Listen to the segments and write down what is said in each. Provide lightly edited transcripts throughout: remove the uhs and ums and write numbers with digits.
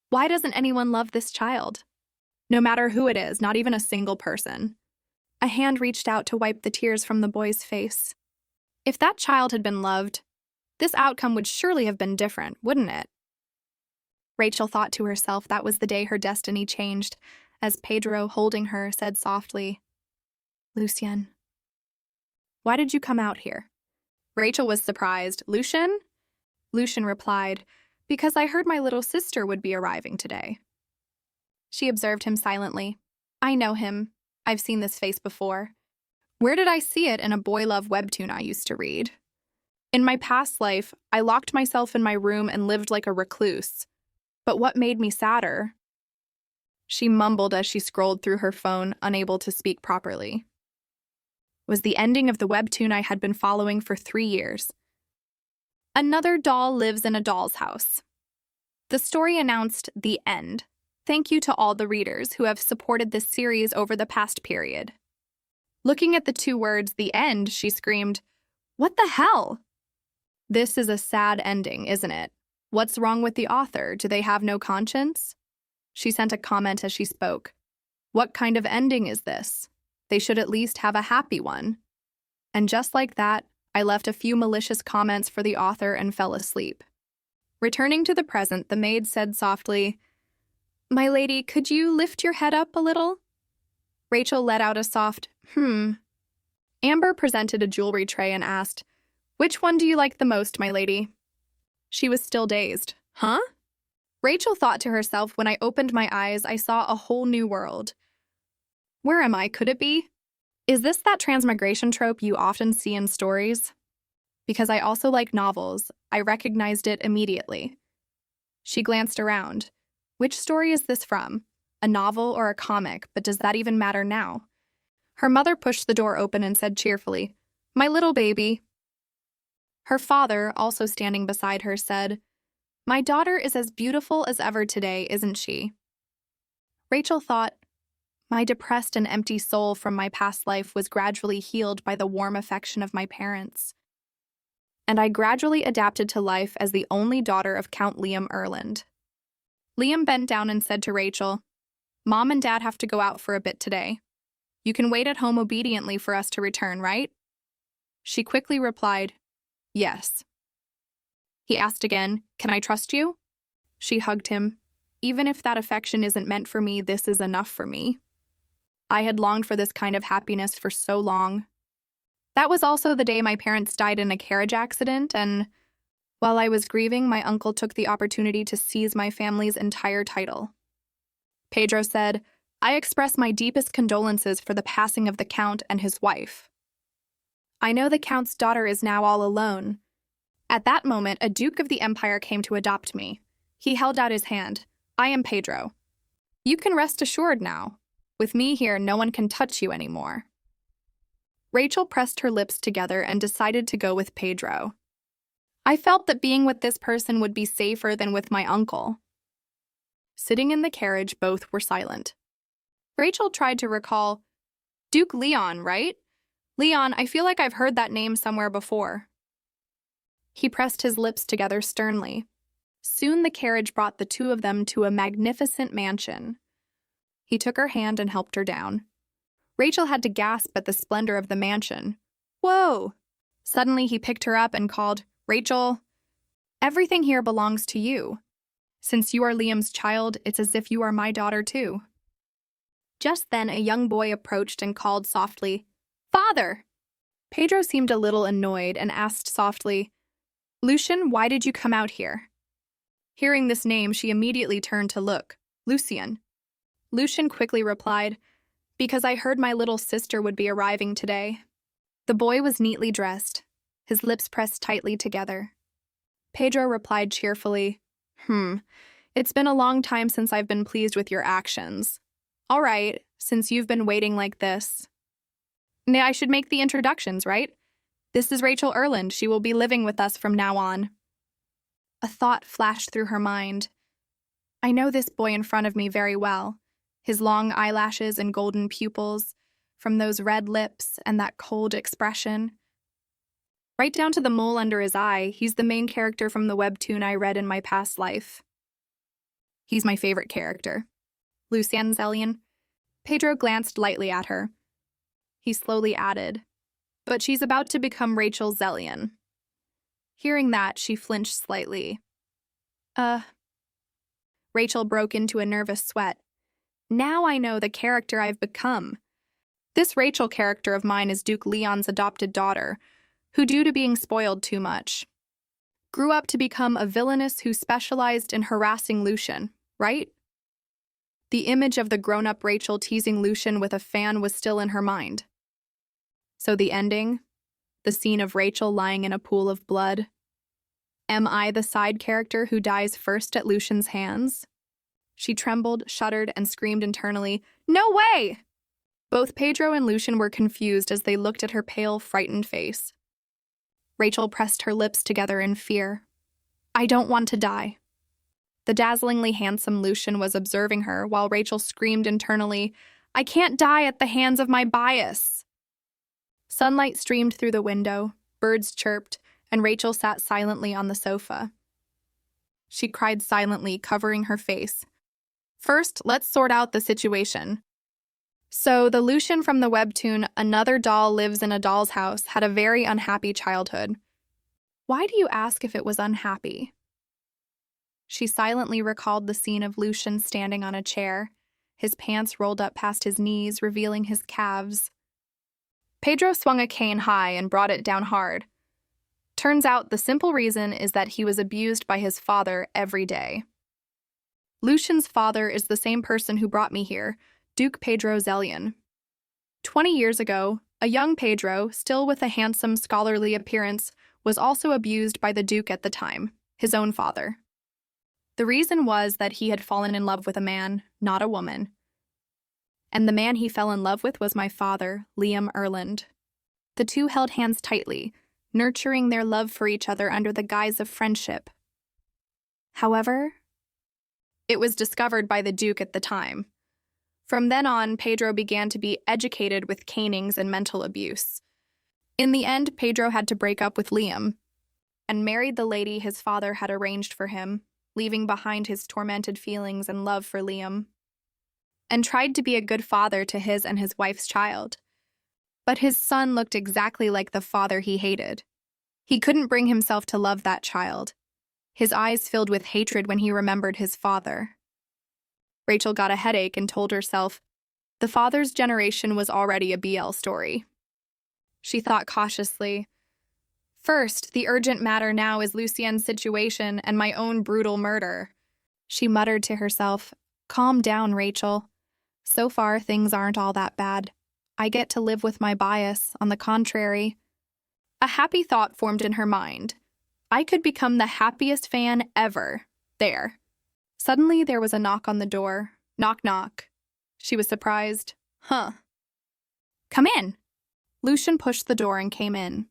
Why doesn't anyone love this child? No matter who it is, not even a single person. A hand reached out to wipe the tears from the boy's face. If that child had been loved, this outcome would surely have been different, wouldn't it? Rachel thought to herself that was the day her destiny changed, as Pedro, holding her, said softly, "Lucian, why did you come out here?" Rachel was surprised. "Lucian?" Lucian replied, "Because I heard my little sister would be arriving today." She observed him silently. "I know him. I've seen this face before. Where did I see it in a boy love webtoon I used to read? In my past life, I locked myself in my room and lived like a recluse. But what made me sadder?" She mumbled as she scrolled through her phone, unable to speak properly. "Was the ending of the webtoon I had been following for 3 years. Another doll lives in a doll's house." The story announced the end. Thank you to all the readers who have supported this series over the past period. Looking at the 2 words, the end, she screamed, "What the hell?" This is a sad ending, isn't it? What's wrong with the author? Do they have no conscience? She sent a comment as she spoke. What kind of ending is this? They should at least have a happy one. And just like that, I left a few malicious comments for the author and fell asleep. Returning to the present, the maid said softly, "My lady, could you lift your head up a little?" Rachel let out a soft, Amber presented a jewelry tray and asked, "Which one do you like the most, my lady?" She was still dazed. Huh? Rachel thought to herself, when I opened my eyes, I saw a whole new world. Where am I? Could it be? Is this that transmigration trope you often see in stories? Because I also like novels, I recognized it immediately. She glanced around. Which story is this from? A novel or a comic, but does that even matter now? Her mother pushed the door open and said cheerfully, "My little baby." Her father, also standing beside her, said, "My daughter is as beautiful as ever today, isn't she?" Rachel thought, my depressed and empty soul from my past life was gradually healed by the warm affection of my parents. And I gradually adapted to life as the only daughter of Count Liam Erland. Liam bent down and said to Rachel, "Mom and Dad have to go out for a bit today. You can wait at home obediently for us to return, right?" She quickly replied, "Yes." He asked again, "Can I trust you?" She hugged him. "Even if that affection isn't meant for me, this is enough for me. I had longed for this kind of happiness for so long." That was also the day my parents died in a carriage accident, and while I was grieving, my uncle took the opportunity to seize my family's entire title. Pedro said, "I express my deepest condolences for the passing of the Count and his wife. I know the Count's daughter is now all alone." At that moment, a Duke of the Empire came to adopt me. He held out his hand. "I am Pedro. You can rest assured now. With me here, no one can touch you anymore." Rachel pressed her lips together and decided to go with Pedro. I felt that being with this person would be safer than with my uncle. Sitting in the carriage, both were silent. Rachel tried to recall, "Duke Leon, right? Leon, I feel like I've heard that name somewhere before." He pressed his lips together sternly. Soon the carriage brought the 2 of them to a magnificent mansion. He took her hand and helped her down. Rachel had to gasp at the splendor of the mansion. "Whoa!" Suddenly he picked her up and called, "Rachel, everything here belongs to you. Since you are Liam's child, it's as if you are my daughter too." Just then a young boy approached and called softly, "Father!" Pedro seemed a little annoyed and asked softly, "Lucian, why did you come out here?" Hearing this name, she immediately turned to look. "Lucian." Lucian quickly replied, "Because I heard my little sister would be arriving today." The boy was neatly dressed, his lips pressed tightly together. Pedro replied cheerfully, "It's been a long time since I've been pleased with your actions. All right, since you've been waiting like this. Nay, I should make the introductions, right? This is Rachel Erland. She will be living with us from now on." A thought flashed through her mind. I know this boy in front of me very well. His long eyelashes and golden pupils, from those red lips and that cold expression. Right down to the mole under his eye, he's the main character from the webtoon I read in my past life. He's my favorite character. Lucian Zellion. Pedro glanced lightly at her. He slowly added, but she's about to become Rachel Zellion. Hearing that, she flinched slightly. Rachel broke into a nervous sweat. Now I know the character I've become. This Rachel character of mine is Duke Leon's adopted daughter, who, due to being spoiled too much, grew up to become a villainess who specialized in harassing Lucian, right? The image of the grown-up Rachel teasing Lucian with a fan was still in her mind. So the ending? The scene of Rachel lying in a pool of blood? Am I the side character who dies first at Lucian's hands? She trembled, shuddered, and screamed internally, "No way!" Both Pedro and Lucian were confused as they looked at her pale, frightened face. Rachel pressed her lips together in fear. "I don't want to die." The dazzlingly handsome Lucian was observing her while Rachel screamed internally, "I can't die at the hands of my bias." Sunlight streamed through the window, birds chirped, and Rachel sat silently on the sofa. She cried silently, covering her face. "First, let's sort out the situation." So, the Lucian from the webtoon Another Doll Lives in a Doll's House had a very unhappy childhood. Why do you ask if it was unhappy? She silently recalled the scene of Lucian standing on a chair, his pants rolled up past his knees, revealing his calves. Pedro swung a cane high and brought it down hard. Turns out the simple reason is that he was abused by his father every day. Lucian's father is the same person who brought me here, Duke Pedro Zellion. 20 years ago, a young Pedro, still with a handsome, scholarly appearance, was also abused by the Duke at the time, his own father. The reason was that he had fallen in love with a man, not a woman. And the man he fell in love with was my father, Liam Erland. The two held hands tightly, nurturing their love for each other under the guise of friendship. However, it was discovered by the Duke at the time. From then on, Pedro began to be educated with canings and mental abuse. In the end, Pedro had to break up with Liam and married the lady his father had arranged for him, leaving behind his tormented feelings and love for Liam, and tried to be a good father to his and his wife's child. But his son looked exactly like the father he hated. He couldn't bring himself to love that child. His eyes filled with hatred when he remembered his father. Rachel got a headache and told herself, the father's generation was already a BL story. She thought cautiously, first, the urgent matter now is Lucian's situation and my own brutal murder. She muttered to herself, calm down, Rachel. So far, things aren't all that bad. I get to live with my bias, on the contrary. A happy thought formed in her mind. I could become the happiest fan ever. There. Suddenly, there was a knock on the door. Knock, knock. She was surprised. Huh. Come in. Lucian pushed the door and came in.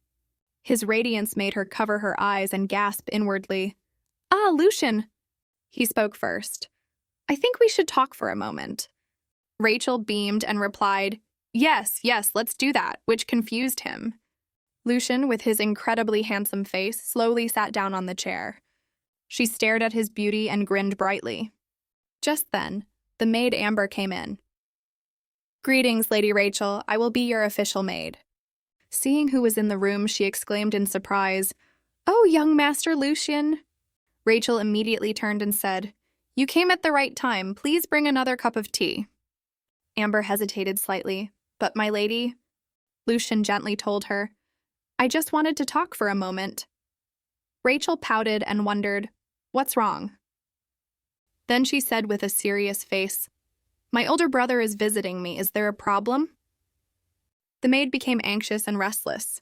His radiance made her cover her eyes and gasp inwardly. Ah, Lucian. He spoke first. I think we should talk for a moment. Rachel beamed and replied, yes, let's do that, which confused him. Lucian, with his incredibly handsome face, slowly sat down on the chair. She stared at his beauty and grinned brightly. Just then, the maid Amber came in. Greetings, Lady Rachel. I will be your official maid. Seeing who was in the room, she exclaimed in surprise, Oh, young Master Lucian. Rachel immediately turned and said, You came at the right time. Please bring another cup of tea. Amber hesitated slightly, but my lady, Lucian gently told her, I just wanted to talk for a moment. Rachel pouted and wondered, What's wrong? Then she said with a serious face, My older brother is visiting me. Is there a problem? The maid became anxious and restless.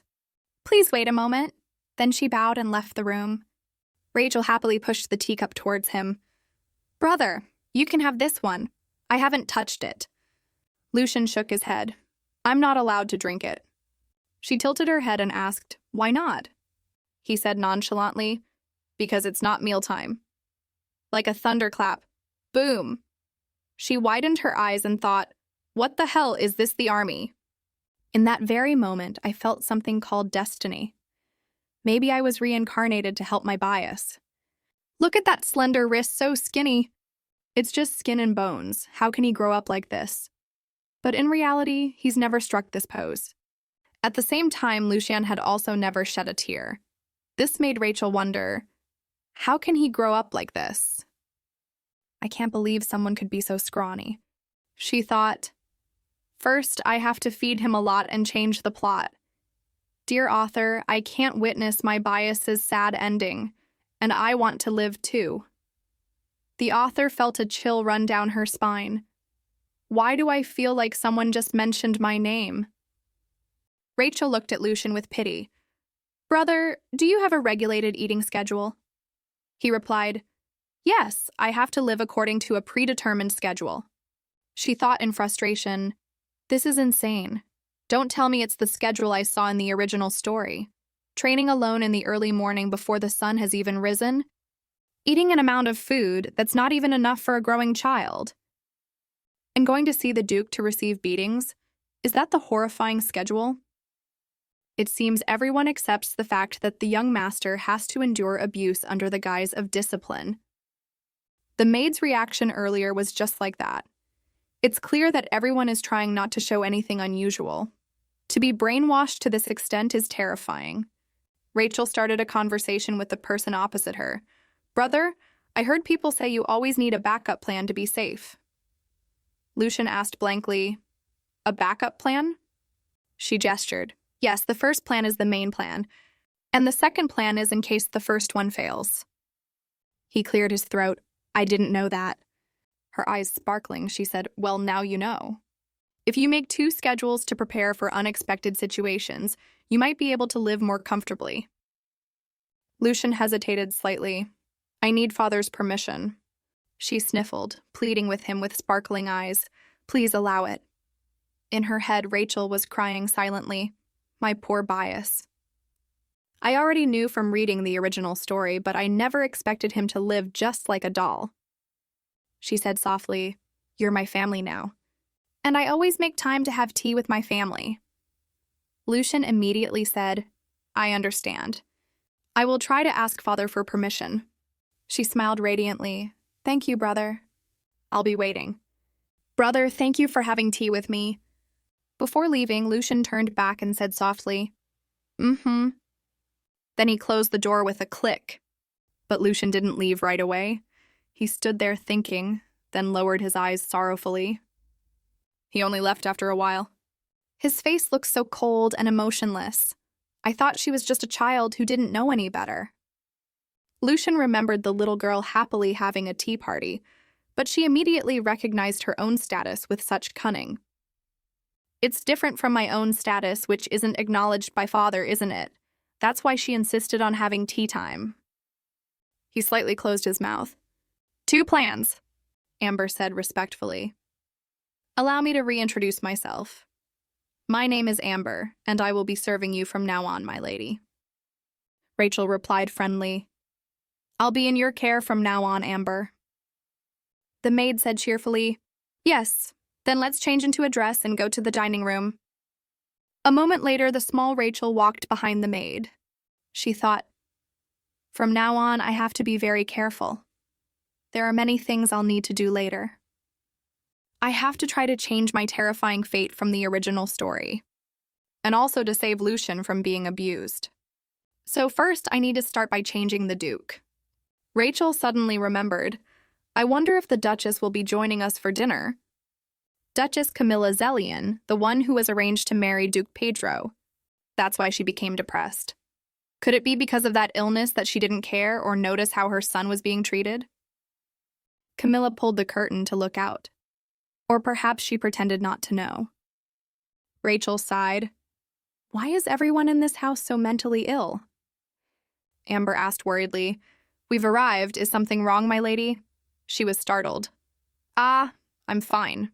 Please wait a moment. Then she bowed and left the room. Rachel happily pushed the teacup towards him. Brother, you can have this one. I haven't touched it. Lucian shook his head. I'm not allowed to drink it. She tilted her head and asked, Why not? He said nonchalantly, Because it's not mealtime. Like a thunderclap. Boom! She widened her eyes and thought, What the hell is this, the army? In that very moment, I felt something called destiny. Maybe I was reincarnated to help my bias. Look at that slender wrist, so skinny. It's just skin and bones. How can he grow up like this? But in reality, he's never struck this pose. At the same time, Lucian had also never shed a tear. This made Rachel wonder, how can he grow up like this? I can't believe someone could be so scrawny. She thought, first, I have to feed him a lot and change the plot. Dear author, I can't witness my bias's sad ending, and I want to live too. The author felt a chill run down her spine. Why do I feel like someone just mentioned my name? Rachel looked at Lucian with pity. Brother, do you have a regulated eating schedule? He replied, Yes, I have to live according to a predetermined schedule. She thought in frustration, This is insane. Don't tell me it's the schedule I saw in the original story. Training alone in the early morning before the sun has even risen? Eating an amount of food that's not even enough for a growing child? And going to see the Duke to receive beatings? Is that the horrifying schedule? It seems everyone accepts the fact that the young master has to endure abuse under the guise of discipline. The maid's reaction earlier was just like that. It's clear that everyone is trying not to show anything unusual. To be brainwashed to this extent is terrifying. Rachel started a conversation with the person opposite her. Brother, I heard people say you always need a backup plan to be safe. Lucian asked blankly, A backup plan? She gestured. Yes, the first plan is the main plan, and the second plan is in case the first one fails. He cleared his throat. I didn't know that. Her eyes sparkling, she said, Well, now you know. If you make 2 schedules to prepare for unexpected situations, you might be able to live more comfortably. Lucian hesitated slightly. I need Father's permission. She sniffled, pleading with him with sparkling eyes. Please allow it. In her head, Rachel was crying silently. My poor bias. I already knew from reading the original story, but I never expected him to live just like a doll. She said softly, You're my family now. And I always make time to have tea with my family. Lucian immediately said, I understand. I will try to ask Father for permission. She smiled radiantly. Thank you, brother. I'll be waiting. Brother, thank you for having tea with me. Before leaving, Lucian turned back and said softly, Mm-hmm. Then he closed the door with a click. But Lucian didn't leave right away. He stood there thinking, then lowered his eyes sorrowfully. He only left after a while. His face looked so cold and emotionless. I thought she was just a child who didn't know any better. Lucian remembered the little girl happily having a tea party, but she immediately recognized her own status with such cunning. It's different from my own status, which isn't acknowledged by Father, isn't it? That's why she insisted on having tea time. He slightly closed his mouth. 2 plans, Amber said respectfully. Allow me to reintroduce myself. My name is Amber, and I will be serving you from now on, my lady. Rachel replied friendly. I'll be in your care from now on, Amber. The maid said cheerfully, Yes, then let's change into a dress and go to the dining room. A moment later, the small Rachel walked behind the maid. She thought, From now on, I have to be very careful. There are many things I'll need to do later. I have to try to change my terrifying fate from the original story, and also to save Lucian from being abused. So first, I need to start by changing the Duke. Rachel suddenly remembered, I wonder if the Duchess will be joining us for dinner. Duchess Camilla Zellian, the one who was arranged to marry Duke Pedro. That's why she became depressed. Could it be because of that illness that she didn't care or notice how her son was being treated? Camilla pulled the curtain to look out. Or perhaps she pretended not to know. Rachel sighed. Why is everyone in this house so mentally ill? Amber asked worriedly. We've arrived. Is something wrong, my lady? She was startled. Ah, I'm fine.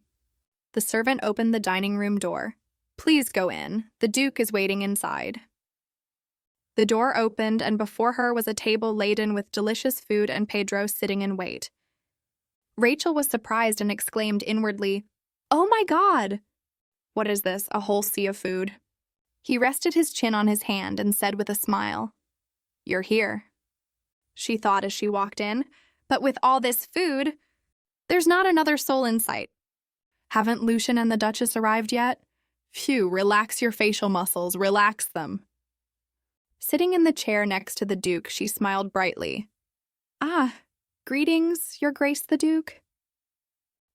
The servant opened the dining room door. Please go in. The Duke is waiting inside. The door opened, and before her was a table laden with delicious food and Pedro sitting in wait. Rachel was surprised and exclaimed inwardly, Oh my God! What is this, a whole sea of food? He rested his chin on his hand and said with a smile, You're here. She thought as she walked in, but with all this food, There's not another soul in sight. Haven't Lucian and the Duchess arrived yet? Phew, relax your facial muscles, relax them. Sitting in the chair next to the Duke, she smiled brightly. Ah, greetings, Your Grace the Duke.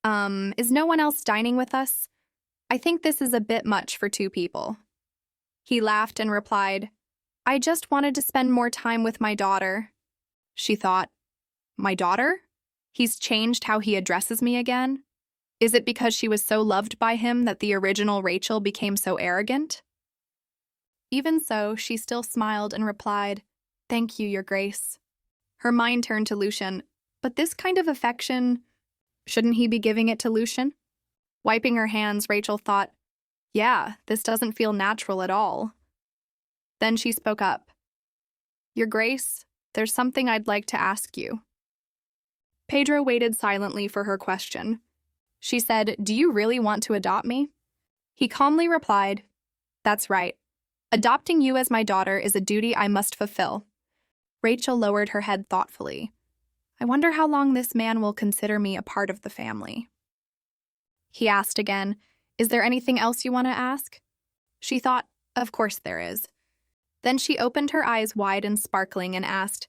Is no one else dining with us? I think this is a bit much for 2 people. He laughed and replied, I just wanted to spend more time with my daughter. She thought, my daughter? He's changed how he addresses me again? Is it because she was so loved by him that the original Rachel became so arrogant? Even so, she still smiled and replied, Thank you, Your Grace. Her mind turned to Lucian, but this kind of affection, shouldn't he be giving it to Lucian? Wiping her hands, Rachel thought, yeah, this doesn't feel natural at all. Then she spoke up. Your Grace, there's something I'd like to ask you. Pedro waited silently for her question. She said, Do you really want to adopt me? He calmly replied, That's right. Adopting you as my daughter is a duty I must fulfill. Rachel lowered her head thoughtfully. I wonder how long this man will consider me a part of the family. He asked again, Is there anything else you want to ask? She thought, Of course there is. Then she opened her eyes wide and sparkling and asked,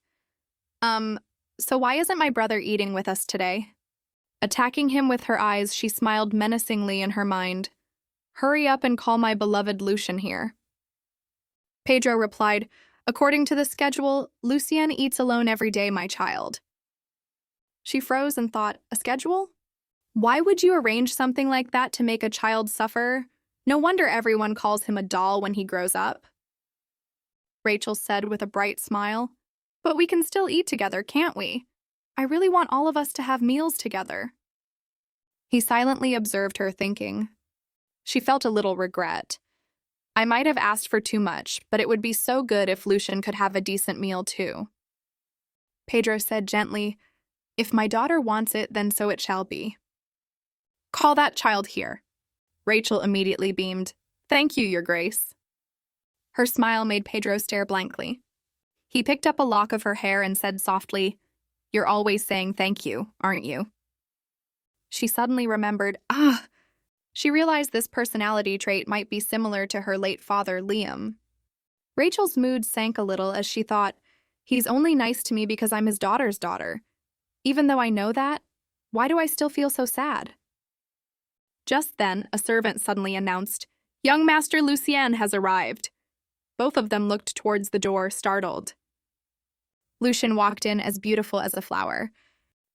So why isn't my brother eating with us today? Attacking him with her eyes, she smiled menacingly in her mind. Hurry up and call my beloved Lucian here. Pedro replied, According to the schedule, Lucian eats alone every day, my child. She froze and thought, A schedule? Why would you arrange something like that to make a child suffer? No wonder everyone calls him a doll when he grows up. Rachel said with a bright smile, But we can still eat together, can't we? I really want all of us to have meals together. He silently observed her, thinking. She felt a little regret. I might have asked for too much, but it would be so good if Lucian could have a decent meal too. Pedro said gently, If my daughter wants it, then so it shall be. Call that child here. Rachel immediately beamed. Thank you, Your Grace. Her smile made Pedro stare blankly. He picked up a lock of her hair and said softly, You're always saying thank you, aren't you? She suddenly remembered, She realized this personality trait might be similar to her late father, Liam. Rachel's mood sank a little as she thought, He's only nice to me because I'm his daughter's daughter. Even though I know that, why do I still feel so sad? Just then, a servant suddenly announced, Young Master Lucian has arrived. Both of them looked towards the door, startled. Lucian walked in as beautiful as a flower.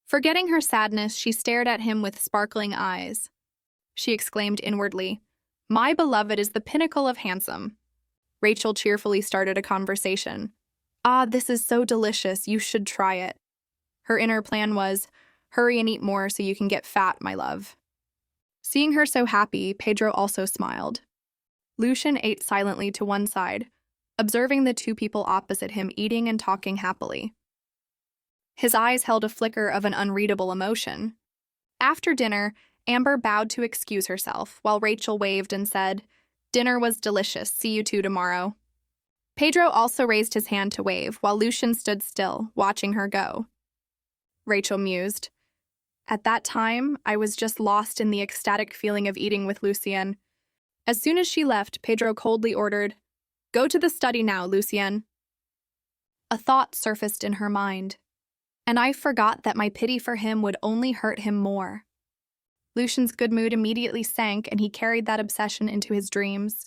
Forgetting her sadness, she stared at him with sparkling eyes. She exclaimed inwardly, My beloved is the pinnacle of handsome. Rachel cheerfully started a conversation. This is so delicious, you should try it. Her inner plan was, hurry and eat more so you can get fat, my love. Seeing her so happy, Pedro also smiled. Lucian ate silently to one side, observing the 2 people opposite him eating and talking happily. His eyes held a flicker of an unreadable emotion. After dinner, Amber bowed to excuse herself, while Rachel waved and said, Dinner was delicious, see you 2 tomorrow. Pedro also raised his hand to wave, while Lucian stood still, watching her go. Rachel mused. At that time, I was just lost in the ecstatic feeling of eating with Lucian. As soon as she left, Pedro coldly ordered, Go to the study now, Lucian. A thought surfaced in her mind, and I forgot that my pity for him would only hurt him more. Lucian's good mood immediately sank, and he carried that obsession into his dreams.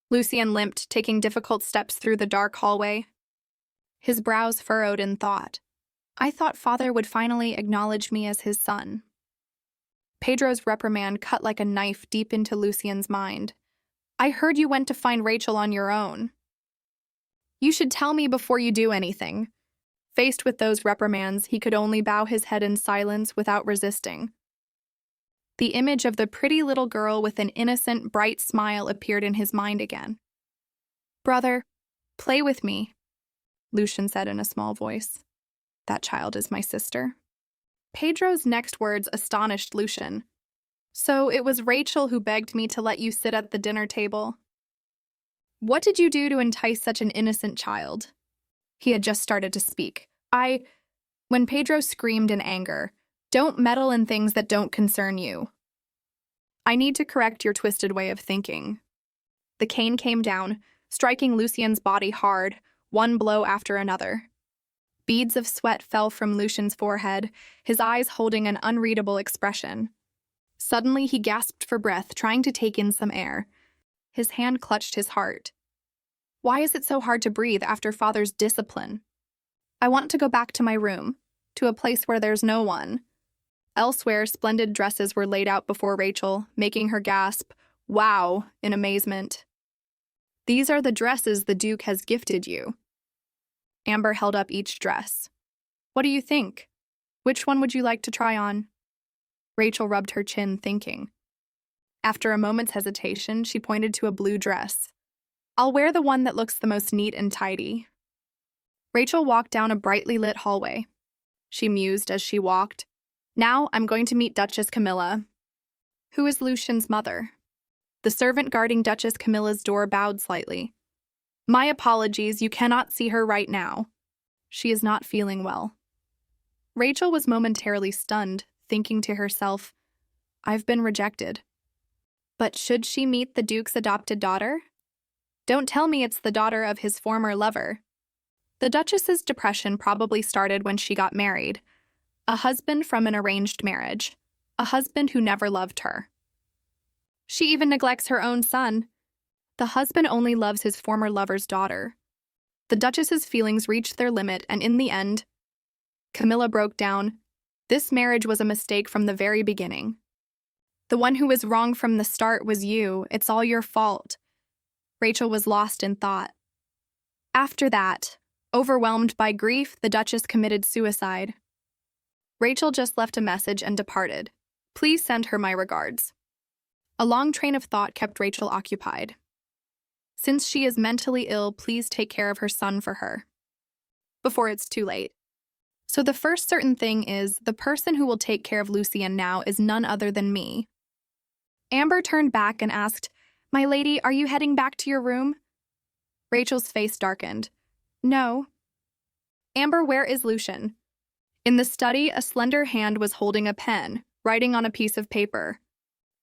Lucian limped, taking difficult steps through the dark hallway. His brows furrowed in thought. I thought father would finally acknowledge me as his son. Pedro's reprimand cut like a knife deep into Lucian's mind. I heard you went to find Rachel on your own. You should tell me before you do anything. Faced with those reprimands, he could only bow his head in silence without resisting. The image of the pretty little girl with an innocent, bright smile appeared in his mind again. Brother, play with me, Lucian said in a small voice. That child is my sister. Pedro's next words astonished Lucian. So it was Rachel who begged me to let you sit at the dinner table. What did you do to entice such an innocent child? He had just started to speak. When Pedro screamed in anger, Don't meddle in things that don't concern you. I need to correct your twisted way of thinking. The cane came down, striking Lucian's body hard, one blow after another. Beads of sweat fell from Lucian's forehead, his eyes holding an unreadable expression. Suddenly, he gasped for breath, trying to take in some air. His hand clutched his heart. Why is it so hard to breathe after father's discipline? I want to go back to my room, to a place where there's no one. Elsewhere, splendid dresses were laid out before Rachel, making her gasp, "Wow," in amazement. These are the dresses the Duke has gifted you. Amber held up each dress. What do you think? Which one would you like to try on? Rachel rubbed her chin, thinking. After a moment's hesitation, she pointed to a blue dress. I'll wear the one that looks the most neat and tidy. Rachel walked down a brightly lit hallway. She mused as she walked. Now I'm going to meet Duchess Camilla. Who is Lucian's mother? The servant guarding Duchess Camilla's door bowed slightly. My apologies, you cannot see her right now. She is not feeling well. Rachel was momentarily stunned, thinking to herself, I've been rejected. But should she meet the Duke's adopted daughter? Don't tell me it's the daughter of his former lover. The Duchess's depression probably started when she got married. A husband from an arranged marriage. A husband who never loved her. She even neglects her own son. The husband only loves his former lover's daughter. The Duchess's feelings reached their limit, and in the end, Camilla broke down. This marriage was a mistake from the very beginning. The one who was wrong from the start was you. It's all your fault. Rachel was lost in thought. After that, overwhelmed by grief, the Duchess committed suicide. Rachel just left a message and departed. Please send her my regards. A long train of thought kept Rachel occupied. Since she is mentally ill, please take care of her son for her. Before it's too late. So the first certain thing is, the person who will take care of Lucian now is none other than me. Amber turned back and asked, My lady, are you heading back to your room? Rachel's face darkened. No. Amber, where is Lucian? In the study, a slender hand was holding a pen, writing on a piece of paper.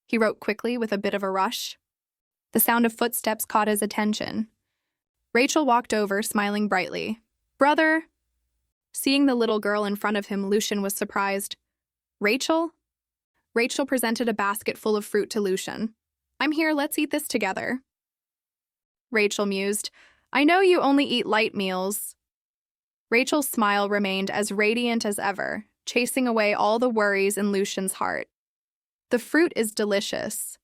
He wrote quickly with a bit of a rush. The sound of footsteps caught his attention. Rachel walked over, smiling brightly. Brother? Seeing the little girl in front of him, Lucian was surprised. Rachel? Rachel presented a basket full of fruit to Lucian. I'm here, let's eat this together. Rachel mused. I know you only eat light meals. Rachel's smile remained as radiant as ever, chasing away all the worries in Lucian's heart. The fruit is delicious.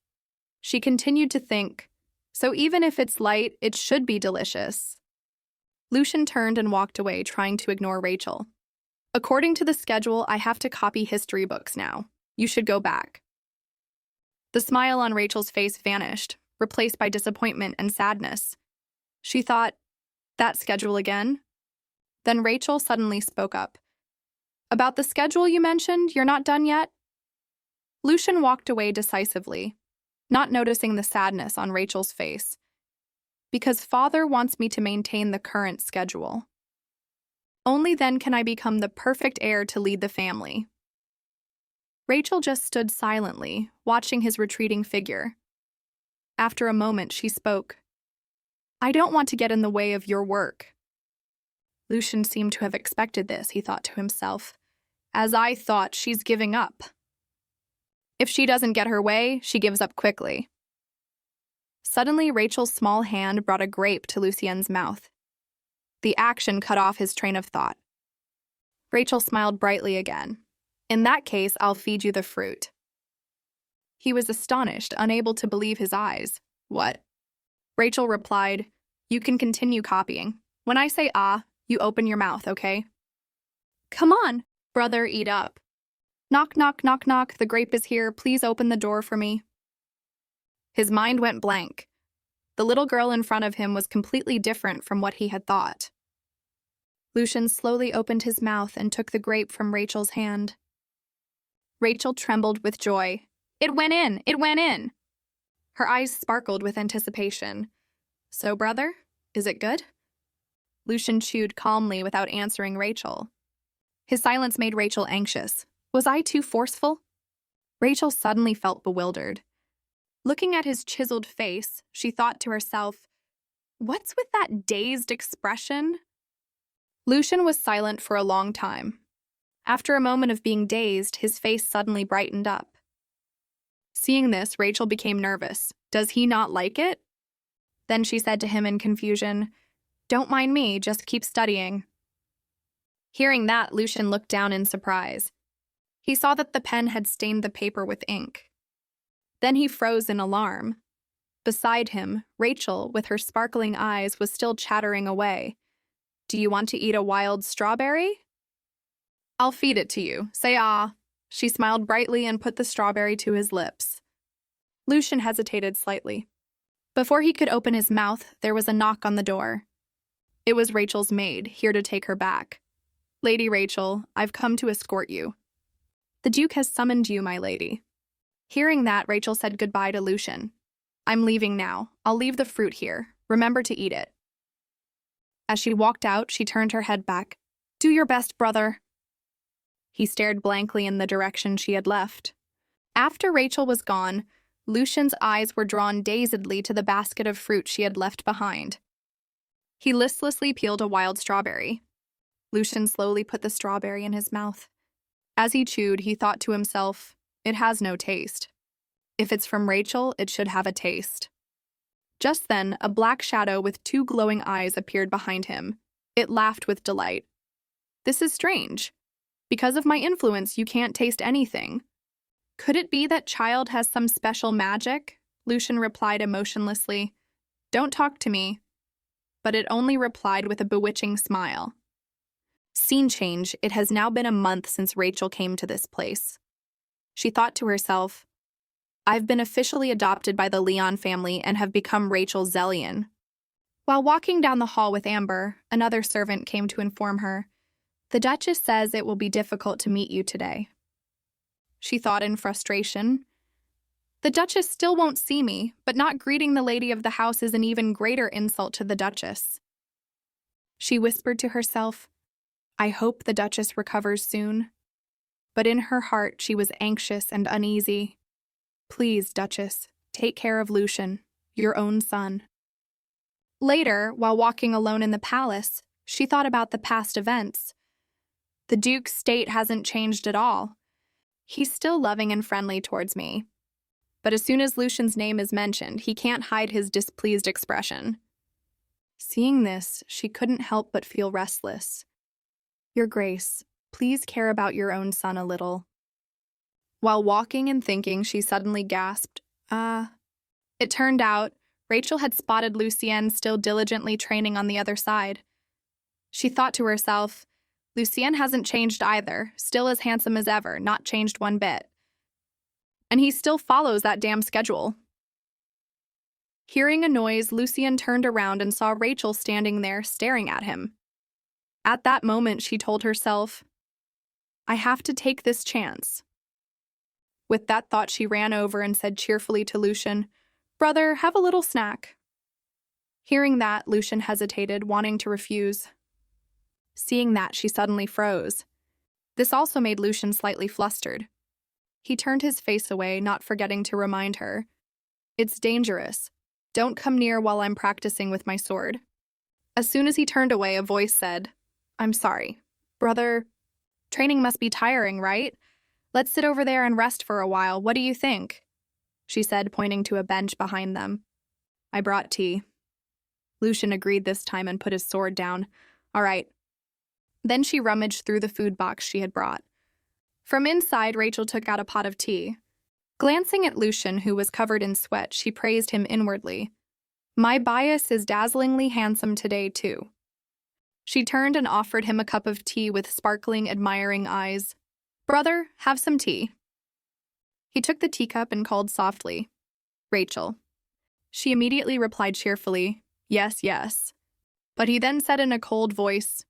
She continued to think, so even if it's light, it should be delicious. Lucian turned and walked away, trying to ignore Rachel. According to the schedule, I have to copy history books now. You should go back. The smile on Rachel's face vanished, replaced by disappointment and sadness. She thought, that schedule again? Then Rachel suddenly spoke up. About the schedule you mentioned, you're not done yet? Lucian walked away decisively, not noticing the sadness on Rachel's face. Because father wants me to maintain the current schedule. Only then can I become the perfect heir to lead the family. Rachel just stood silently, watching his retreating figure. After a moment, she spoke. I don't want to get in the way of your work. Lucian seemed to have expected this, he thought to himself. As I thought, she's giving up. If she doesn't get her way, she gives up quickly. Suddenly, Rachel's small hand brought a grape to Lucian's mouth. The action cut off his train of thought. Rachel smiled brightly again. In that case, I'll feed you the fruit. He was astonished, unable to believe his eyes. What? Rachel replied, You can continue copying. When I say ah, you open your mouth, okay? Come on, brother, eat up. Knock, knock, knock, knock, the grape is here, please open the door for me. His mind went blank. The little girl in front of him was completely different from what he had thought. Lucian slowly opened his mouth and took the grape from Rachel's hand. Rachel trembled with joy. It went in! It went in! Her eyes sparkled with anticipation. So, brother, is it good? Lucian chewed calmly without answering Rachel. His silence made Rachel anxious. Was I too forceful? Rachel suddenly felt bewildered. Looking at his chiseled face, she thought to herself, "What's with that dazed expression?" Lucian was silent for a long time. After a moment of being dazed, his face suddenly brightened up. Seeing this, Rachel became nervous. Does he not like it? Then she said to him in confusion, "Don't mind me, just keep studying." Hearing that, Lucian looked down in surprise. He saw that the pen had stained the paper with ink. Then he froze in alarm. Beside him, Rachel, with her sparkling eyes, was still chattering away. "Do you want to eat a wild strawberry?" "I'll feed it to you. Say ah." She smiled brightly and put the strawberry to his lips. Lucian hesitated slightly. Before he could open his mouth, there was a knock on the door. It was Rachel's maid, here to take her back. "Lady Rachel, I've come to escort you." "The Duke has summoned you, my lady." Hearing that, Rachel said goodbye to Lucian. "I'm leaving now. I'll leave the fruit here. Remember to eat it." As she walked out, she turned her head back. "Do your best, brother." He stared blankly in the direction she had left. After Rachel was gone, Lucian's eyes were drawn dazedly to the basket of fruit she had left behind. He listlessly peeled a wild strawberry. Lucian slowly put the strawberry in his mouth. As he chewed, he thought to himself, "It has no taste. If it's from Rachel, it should have a taste." Just then, a black shadow with two glowing eyes appeared behind him. It laughed with delight. "This is strange. Because of my influence, you can't taste anything." "Could it be that child has some special magic?" Lucian replied emotionlessly. "Don't talk to me." But it only replied with a bewitching smile. Scene change. It has now been a month since Rachel came to this place. She thought to herself, "I've been officially adopted by the Leon family and have become Rachel Zellian." While walking down the hall with Amber, another servant came to inform her, "The Duchess says it will be difficult to meet you today." She thought in frustration, "The Duchess still won't see me, but not greeting the lady of the house is an even greater insult to the Duchess." She whispered to herself, "I hope the Duchess recovers soon." But in her heart, she was anxious and uneasy. "Please, Duchess, take care of Lucian, your own son." Later, while walking alone in the palace, she thought about the past events. The Duke's state hasn't changed at all. He's still loving and friendly towards me. But as soon as Lucian's name is mentioned, he can't hide his displeased expression. Seeing this, she couldn't help but feel restless. "Your Grace, please care about your own son a little." While walking and thinking, she suddenly gasped, It turned out, Rachel had spotted Lucian still diligently training on the other side. She thought to herself, "Lucian hasn't changed either, still as handsome as ever, not changed one bit. And he still follows that damn schedule." Hearing a noise, Lucian turned around and saw Rachel standing there, staring at him. At that moment, she told herself, "I have to take this chance." With that thought, she ran over and said cheerfully to Lucian, "Brother, have a little snack." Hearing that, Lucian hesitated, wanting to refuse. Seeing that, she suddenly froze. This also made Lucian slightly flustered. He turned his face away, not forgetting to remind her, "It's dangerous. Don't come near while I'm practicing with my sword." As soon as he turned away, a voice said, "I'm sorry. Brother, training must be tiring, right? Let's sit over there and rest for a while. What do you think?" she said, pointing to a bench behind them. "I brought tea." Lucian agreed this time and put his sword down. "All right." Then she rummaged through the food box she had brought. From inside, Rachel took out a pot of tea. Glancing at Lucian, who was covered in sweat, she praised him inwardly. "My bias is dazzlingly handsome today, too." She turned and offered him a cup of tea with sparkling, admiring eyes. "Brother, have some tea." He took the teacup and called softly, "Rachel." She immediately replied cheerfully, "Yes, yes." But he then said in a cold voice,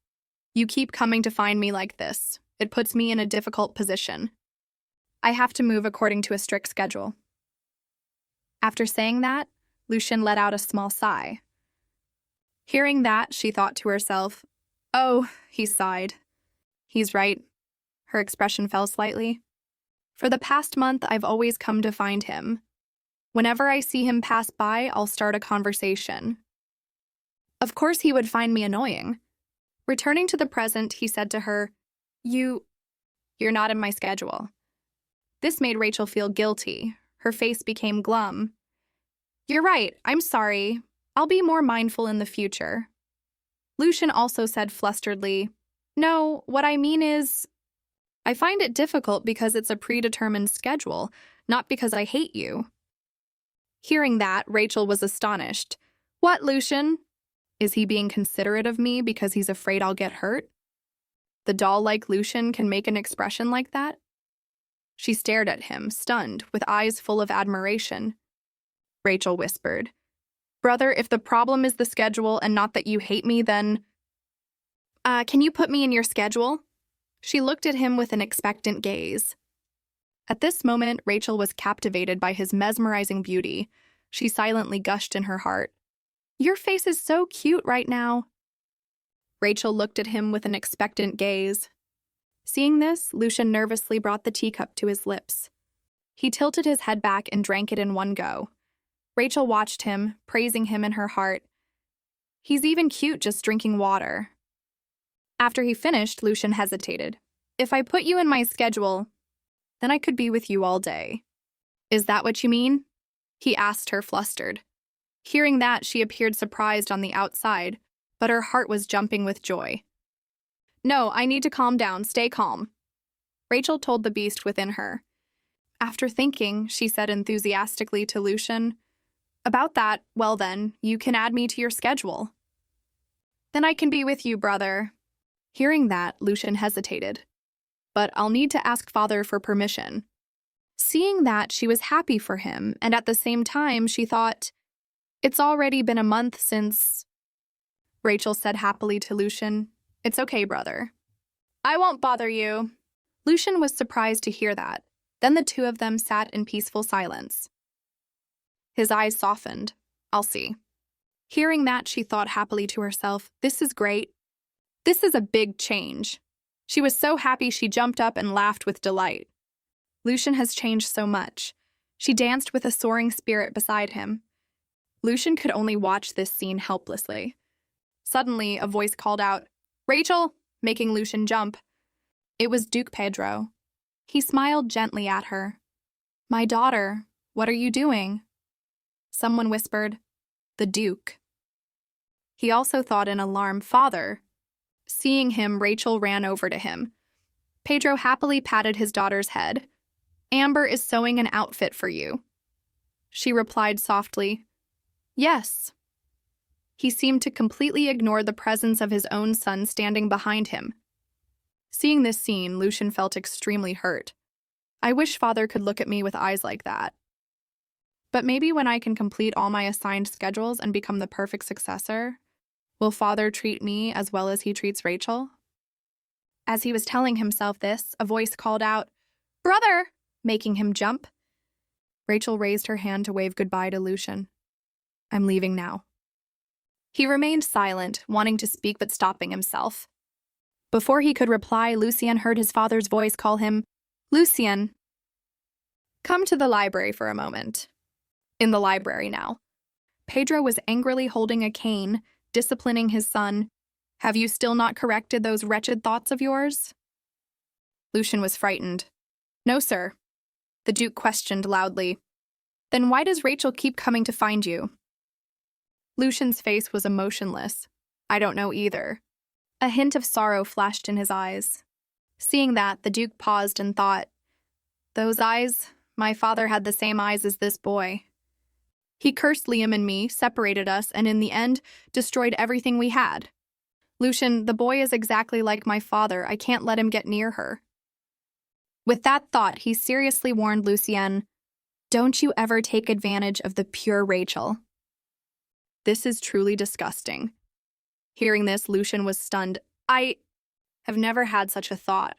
"You keep coming to find me like this. It puts me in a difficult position. I have to move according to a strict schedule." After saying that, Lucian let out a small sigh. Hearing that, she thought to herself, "Oh," he sighed. "He's right. Her expression fell slightly. For the past month, I've always come to find him. Whenever I see him pass by, I'll start a conversation. Of course he would find me annoying. Returning to the present, he said to her, You're not in my schedule. This made Rachel feel guilty. Her face became glum. You're right, I'm sorry. I'll be more mindful in the future. Lucian also said flusteredly, No, what I mean is, I find it difficult because it's a predetermined schedule, not because I hate you. Hearing that, Rachel was astonished. What, Lucian? Is he being considerate of me because he's afraid I'll get hurt? The doll-like Lucian can make an expression like that? She stared at him, stunned, with eyes full of admiration. Rachel whispered, Brother, if the problem is the schedule and not that you hate me, then… can you put me in your schedule? She looked at him with an expectant gaze. At this moment, Rachel was captivated by his mesmerizing beauty. She silently gushed in her heart. Your face is so cute right now. Rachel looked at him with an expectant gaze. Seeing this, Lucian nervously brought the teacup to his lips. He tilted his head back and drank it in one go. Rachel watched him, praising him in her heart. He's even cute just drinking water. After he finished, Lucian hesitated. If I put you in my schedule, then I could be with you all day. Is that what you mean? He asked her, flustered. Hearing that, she appeared surprised on the outside, but her heart was jumping with joy. No, I need to calm down. Stay calm. Rachel told the beast within her. After thinking, she said enthusiastically to Lucian, About that, well then, you can add me to your schedule. Then I can be with you, brother. Hearing that, Lucian hesitated. But I'll need to ask Father for permission. Seeing that, she was happy for him, and at the same time, she thought, It's already been a month since… Rachel said happily to Lucian, It's okay, brother. I won't bother you. Lucian was surprised to hear that. Then the two of them sat in peaceful silence. His eyes softened. I'll see. Hearing that, she thought happily to herself, This is great. This is a big change. She was so happy she jumped up and laughed with delight. Lucian has changed so much. She danced with a soaring spirit beside him. Lucian could only watch this scene helplessly. Suddenly, a voice called out, Rachel, making Lucian jump. It was Duke Pedro. He smiled gently at her. My daughter, what are you doing? Someone whispered, The Duke. He also thought in alarm, Father. Seeing him, Rachel ran over to him. Pedro happily patted his daughter's head. Amber is sewing an outfit for you. She replied softly, Yes. He seemed to completely ignore the presence of his own son standing behind him. Seeing this scene, Lucian felt extremely hurt. I wish Father could look at me with eyes like that. But maybe when I can complete all my assigned schedules and become the perfect successor, will Father treat me as well as he treats Rachel? As he was telling himself this, a voice called out, Brother! Making him jump. Rachel raised her hand to wave goodbye to Lucian. I'm leaving now. He remained silent, wanting to speak but stopping himself. Before he could reply, Lucian heard his father's voice call him, Lucian, come to the library for a moment. In the library now. Pedro was angrily holding a cane, disciplining his son. Have you still not corrected those wretched thoughts of yours? Lucian was frightened. No, sir. The Duke questioned loudly. Then why does Rachel keep coming to find you? Lucian's face was emotionless. I don't know either. A hint of sorrow flashed in his eyes. Seeing that, the Duke paused and thought, Those eyes, my father had the same eyes as this boy. He cursed Liam and me, separated us, and in the end, destroyed everything we had. Lucian, the boy is exactly like my father. I can't let him get near her. With that thought, he seriously warned Lucian, Don't you ever take advantage of the pure Rachel. This is truly disgusting. Hearing this, Lucian was stunned. I have never had such a thought.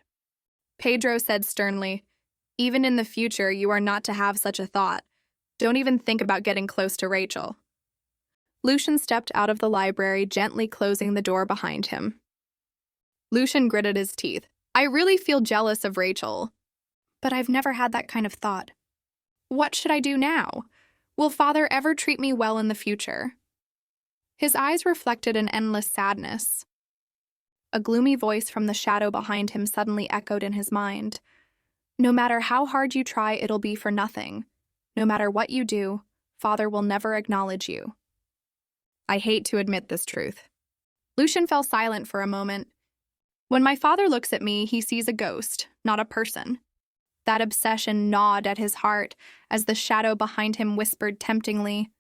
Pedro said sternly, Even in the future, you are not to have such a thought. Don't even think about getting close to Rachel. Lucian stepped out of the library, gently closing the door behind him. Lucian gritted his teeth. I really feel jealous of Rachel, but I've never had that kind of thought. What should I do now? Will father ever treat me well in the future? His eyes reflected an endless sadness. A gloomy voice from the shadow behind him suddenly echoed in his mind. No matter how hard you try, it'll be for nothing. No matter what you do, father will never acknowledge you. I hate to admit this truth. Lucian fell silent for a moment. When my father looks at me, he sees a ghost, not a person. That obsession gnawed at his heart as the shadow behind him whispered temptingly,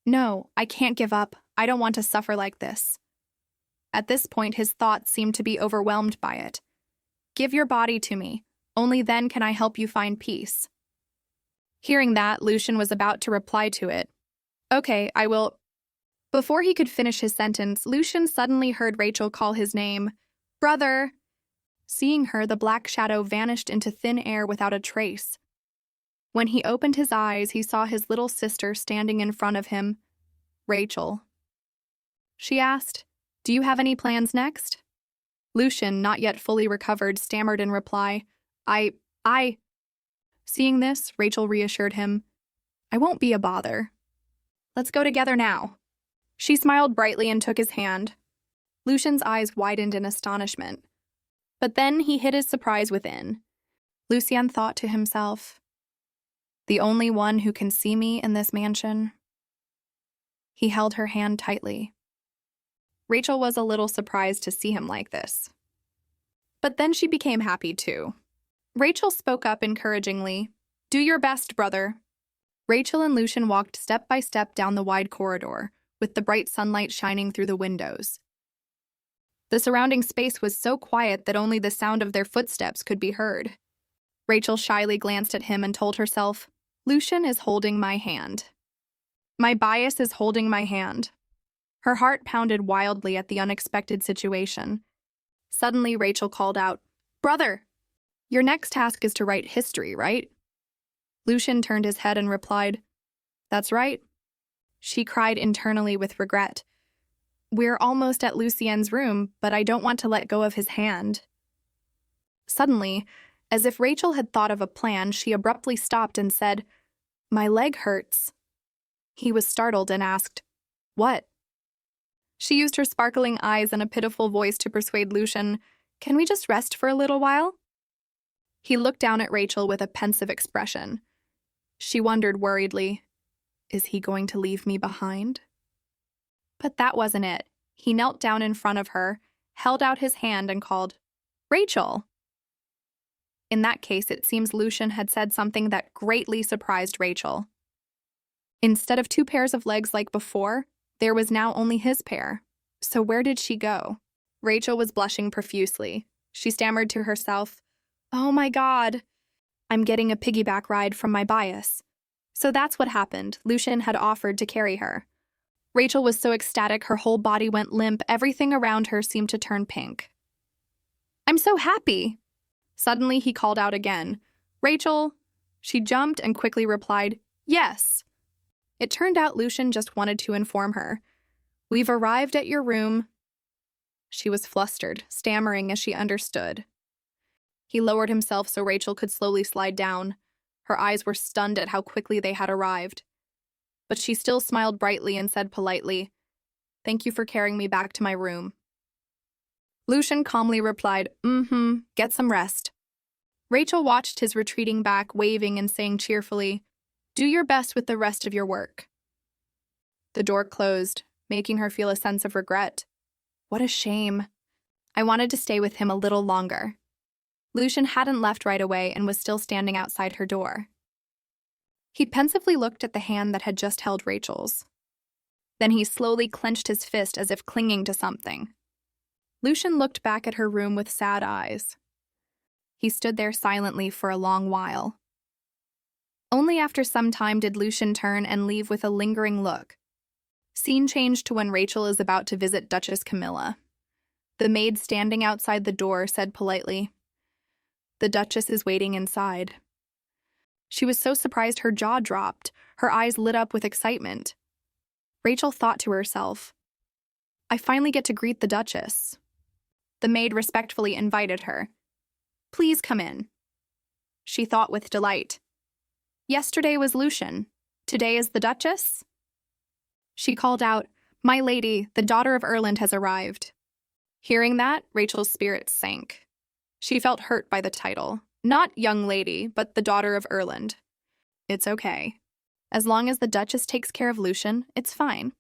"No, I can't give up. I don't want to suffer like this." At this point, his thoughts seemed to be overwhelmed by it. "Give your body to me. Only then can I help you find peace." Hearing that, Lucian was about to reply to it. "Okay, I will." Before he could finish his sentence, Lucian suddenly heard Rachel call his name. "Brother!" Seeing her, the black shadow vanished into thin air without a trace. When he opened his eyes, he saw his little sister standing in front of him. "Rachel." She asked, "Do you have any plans next?" Lucian, not yet fully recovered, stammered in reply, I. Seeing this, Rachel reassured him, "I won't be a bother. Let's go together now." She smiled brightly and took his hand. Lucian's eyes widened in astonishment. But then he hid his surprise within. Lucian thought to himself, "The only one who can see me in this mansion." He held her hand tightly. Rachel was a little surprised to see him like this. But then she became happy too. Rachel spoke up encouragingly, "Do your best, brother." Rachel and Lucian walked step by step down the wide corridor, with the bright sunlight shining through the windows. The surrounding space was so quiet that only the sound of their footsteps could be heard. Rachel shyly glanced at him and told herself, "Lucian is holding my hand. My bias is holding my hand." Her heart pounded wildly at the unexpected situation. Suddenly, Rachel called out, "Brother! Your next task is to write history, right?" Lucian turned his head and replied, "That's right." She cried internally with regret. "We're almost at Lucien's room, but I don't want to let go of his hand." Suddenly, as if Rachel had thought of a plan, she abruptly stopped and said, "My leg hurts." He was startled and asked, "What?" She used her sparkling eyes and a pitiful voice to persuade Lucian, "Can we just rest for a little while?" He looked down at Rachel with a pensive expression. She wondered worriedly, "Is he going to leave me behind?" But that wasn't it. He knelt down in front of her, held out his hand and called, "Rachel!" In that case, it seems Lucian had said something that greatly surprised Rachel. Instead of 2 pairs of legs like before, there was now only his pair. So where did she go? Rachel was blushing profusely. She stammered to herself, "Oh my God, I'm getting a piggyback ride from my bias." So that's what happened. Lucian had offered to carry her. Rachel was so ecstatic her whole body went limp, everything around her seemed to turn pink. "I'm so happy!" Suddenly he called out again, "Rachel!" She jumped and quickly replied, "Yes." It turned out Lucian just wanted to inform her, "We've arrived at your room." She was flustered, stammering as she understood. He lowered himself so Rachel could slowly slide down. Her eyes were stunned at how quickly they had arrived. But she still smiled brightly and said politely, "Thank you for carrying me back to my room." Lucian calmly replied, "Get some rest." Rachel watched his retreating back, waving and saying cheerfully, "Do your best with the rest of your work." The door closed, making her feel a sense of regret. What a shame. I wanted to stay with him a little longer. Lucian hadn't left right away and was still standing outside her door. He pensively looked at the hand that had just held Rachel's. Then he slowly clenched his fist as if clinging to something. Lucian looked back at her room with sad eyes. He stood there silently for a long while. Only after some time did Lucian turn and leave with a lingering look. Scene changed to when Rachel is about to visit Duchess Camilla. The maid standing outside the door said politely, "The Duchess is waiting inside." She was so surprised her jaw dropped, her eyes lit up with excitement. Rachel thought to herself, "I finally get to greet the Duchess." The maid respectfully invited her. Please come in. She thought with delight. Yesterday was Lucian. Today is the Duchess? She called out, My lady, the daughter of Erland has arrived. Hearing that, Rachel's spirits sank. She felt hurt by the title. Not young lady, but the daughter of Erland. It's okay. As long as the Duchess takes care of Lucian, it's fine.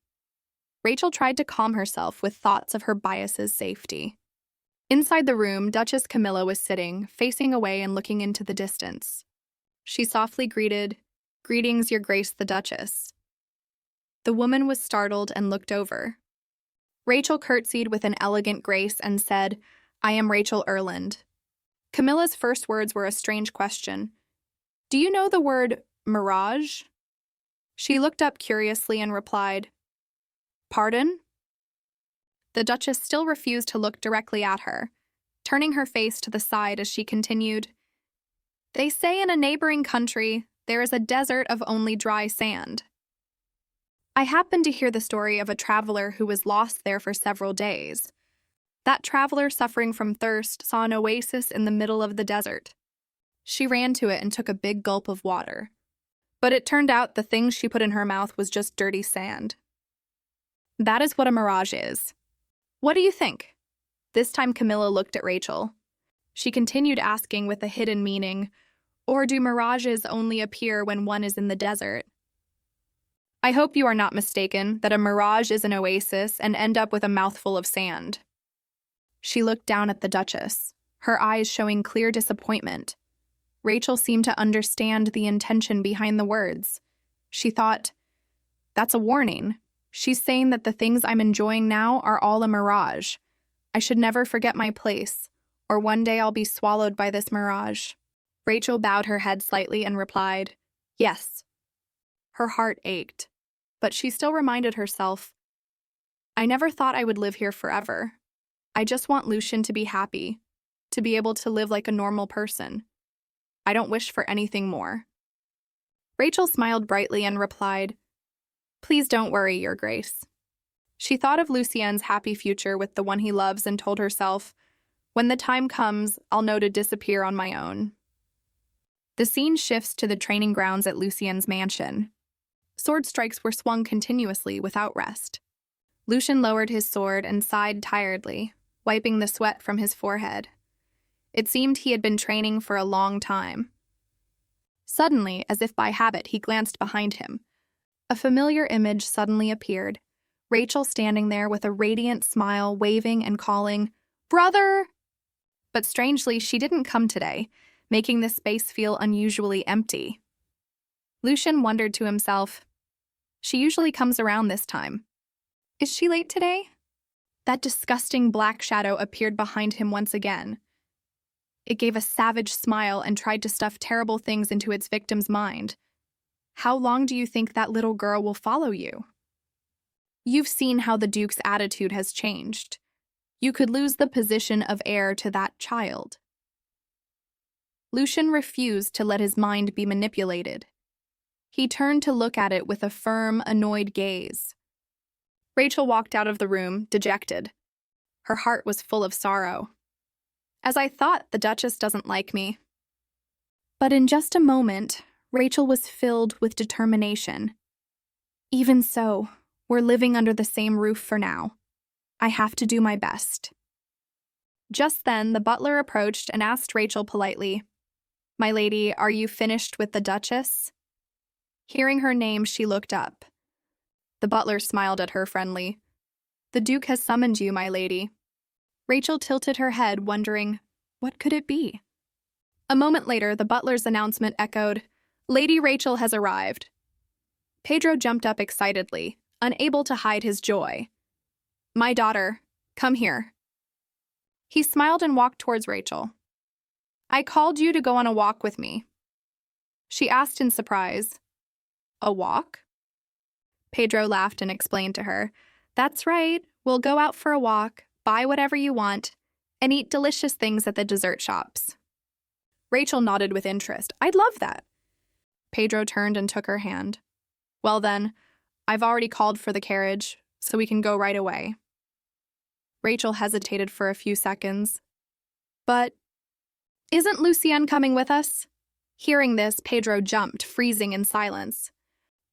Rachel tried to calm herself with thoughts of her bias's safety. Inside the room, Duchess Camilla was sitting, facing away and looking into the distance. She softly greeted, Greetings, Your Grace the Duchess. The woman was startled and looked over. Rachel curtsied with an elegant grace and said, I am Rachel Erland. Camilla's first words were a strange question. Do you know the word mirage? She looked up curiously and replied, Pardon? The Duchess still refused to look directly at her, turning her face to the side as she continued, They say in a neighboring country there is a desert of only dry sand. I happened to hear the story of a traveler who was lost there for several days. That traveler, suffering from thirst, saw an oasis in the middle of the desert. She ran to it and took a big gulp of water. But it turned out the thing she put in her mouth was just dirty sand. That is what a mirage is. What do you think? This time Camilla looked at Rachel. She continued asking with a hidden meaning, Or do mirages only appear when one is in the desert? I hope you are not mistaken that a mirage is an oasis and end up with a mouthful of sand. She looked down at the Duchess, her eyes showing clear disappointment. Rachel seemed to understand the intention behind the words. She thought, That's a warning. She's saying that the things I'm enjoying now are all a mirage. I should never forget my place, or one day I'll be swallowed by this mirage. Rachel bowed her head slightly and replied, Yes. Her heart ached, but she still reminded herself, I never thought I would live here forever. I just want Lucian to be happy, to be able to live like a normal person. I don't wish for anything more. Rachel smiled brightly and replied, Please don't worry, Your Grace. She thought of Lucian's happy future with the one he loves and told herself, When the time comes, I'll know to disappear on my own. The scene shifts to the training grounds at Lucian's mansion. Sword strikes were swung continuously without rest. Lucian lowered his sword and sighed tiredly, wiping the sweat from his forehead. It seemed he had been training for a long time. Suddenly, as if by habit, he glanced behind him. A familiar image suddenly appeared, Rachel standing there with a radiant smile, waving and calling, Brother! But strangely, she didn't come today, making the space feel unusually empty. Lucian wondered to himself, She usually comes around this time. Is she late today? That disgusting black shadow appeared behind him once again. It gave a savage smile and tried to stuff terrible things into its victim's mind. How long do you think that little girl will follow you? You've seen how the Duke's attitude has changed. You could lose the position of heir to that child. Lucian refused to let his mind be manipulated. He turned to look at it with a firm, annoyed gaze. Rachel walked out of the room, dejected. Her heart was full of sorrow. As I thought, the Duchess doesn't like me. But in just a moment, Rachel was filled with determination. Even so, we're living under the same roof for now. I have to do my best. Just then, the butler approached and asked Rachel politely, My lady, are you finished with the Duchess? Hearing her name, she looked up. The butler smiled at her friendly. The Duke has summoned you, my lady. Rachel tilted her head, wondering, what could it be? A moment later, the butler's announcement echoed, Lady Rachel has arrived. Pedro jumped up excitedly, unable to hide his joy. My daughter, come here. He smiled and walked towards Rachel. I called you to go on a walk with me. She asked in surprise. A walk? Pedro laughed and explained to her, That's right, we'll go out for a walk, buy whatever you want, and eat delicious things at the dessert shops. Rachel nodded with interest. I'd love that. Pedro turned and took her hand. Well then, I've already called for the carriage, so we can go right away. Rachel hesitated for a few seconds. But Isn't Lucian coming with us? Hearing this, Pedro jumped, freezing in silence.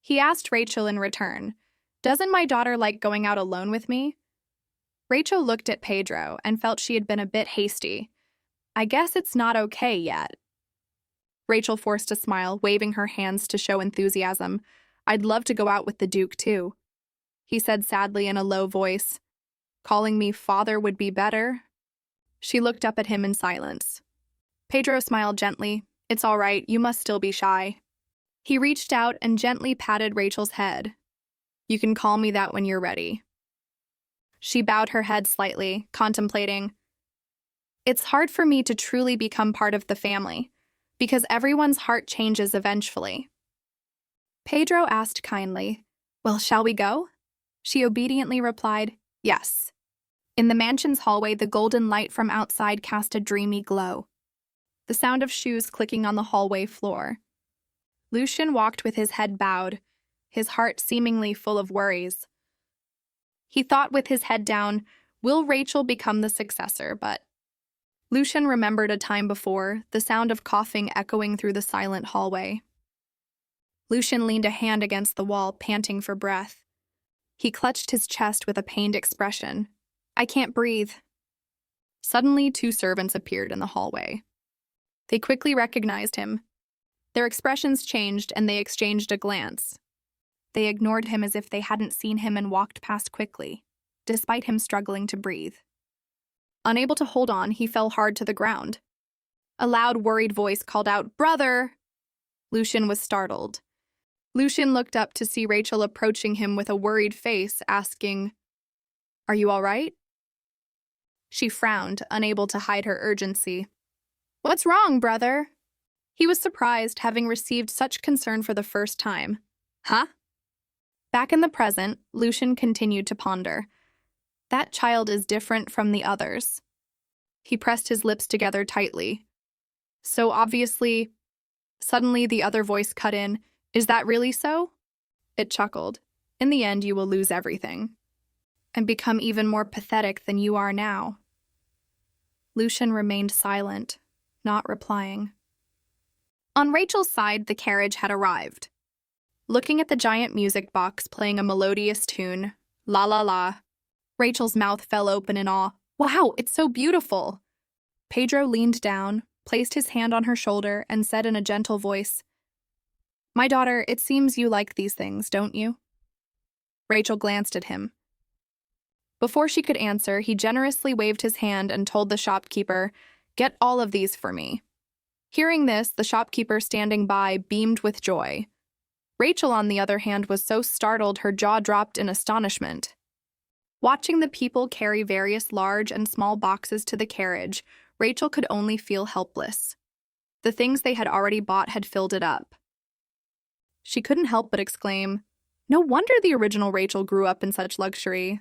He asked Rachel in return, "Doesn't my daughter like going out alone with me?" Rachel looked at Pedro and felt she had been a bit hasty. "I guess it's not okay yet." Rachel forced a smile, waving her hands to show enthusiasm. "I'd love to go out with the Duke, too," he said sadly in a low voice. "Calling me father would be better." She looked up at him in silence. Pedro smiled gently. "It's all right, you must still be shy." He reached out and gently patted Rachel's head. "You can call me that when you're ready." She bowed her head slightly, contemplating. "It's hard for me to truly become part of the family, because everyone's heart changes eventually." Pedro asked kindly, "Well, shall we go?" She obediently replied, "Yes." In the mansion's hallway, the golden light from outside cast a dreamy glow. The sound of shoes clicking on the hallway floor. Lucian walked with his head bowed, his heart seemingly full of worries. He thought with his head down, will Rachel become the successor? But Lucian remembered a time before, the sound of coughing echoing through the silent hallway. Lucian leaned a hand against the wall, panting for breath. He clutched his chest with a pained expression. "I can't breathe." Suddenly, two servants appeared in the hallway. They quickly recognized him. Their expressions changed, and they exchanged a glance. They ignored him as if they hadn't seen him and walked past quickly, despite him struggling to breathe. Unable to hold on, he fell hard to the ground. A loud, worried voice called out, "Brother!" Lucian was startled. Lucian looked up to see Rachel approaching him with a worried face, asking, "Are you all right?" She frowned, unable to hide her urgency. "What's wrong, brother?" He was surprised, having received such concern for the first time. "Huh?" Back in the present, Lucian continued to ponder. That child is different from the others. He pressed his lips together tightly. So obviously, suddenly the other voice cut in, "Is that really so?" It chuckled. "In the end, you will lose everything, and become even more pathetic than you are now." Lucian remained silent, not replying. On Rachel's side, the carriage had arrived. Looking at the giant music box playing a melodious tune, la la la, Rachel's mouth fell open in awe. "Wow, it's so beautiful!" Pedro leaned down, placed his hand on her shoulder, and said in a gentle voice, "My daughter, it seems you like these things, don't you?" Rachel glanced at him. Before she could answer, he generously waved his hand and told the shopkeeper, "Get all of these for me." Hearing this, the shopkeeper standing by beamed with joy. Rachel, on the other hand, was so startled her jaw dropped in astonishment. Watching the people carry various large and small boxes to the carriage, Rachel could only feel helpless. The things they had already bought had filled it up. She couldn't help but exclaim, "No wonder the original Rachel grew up in such luxury."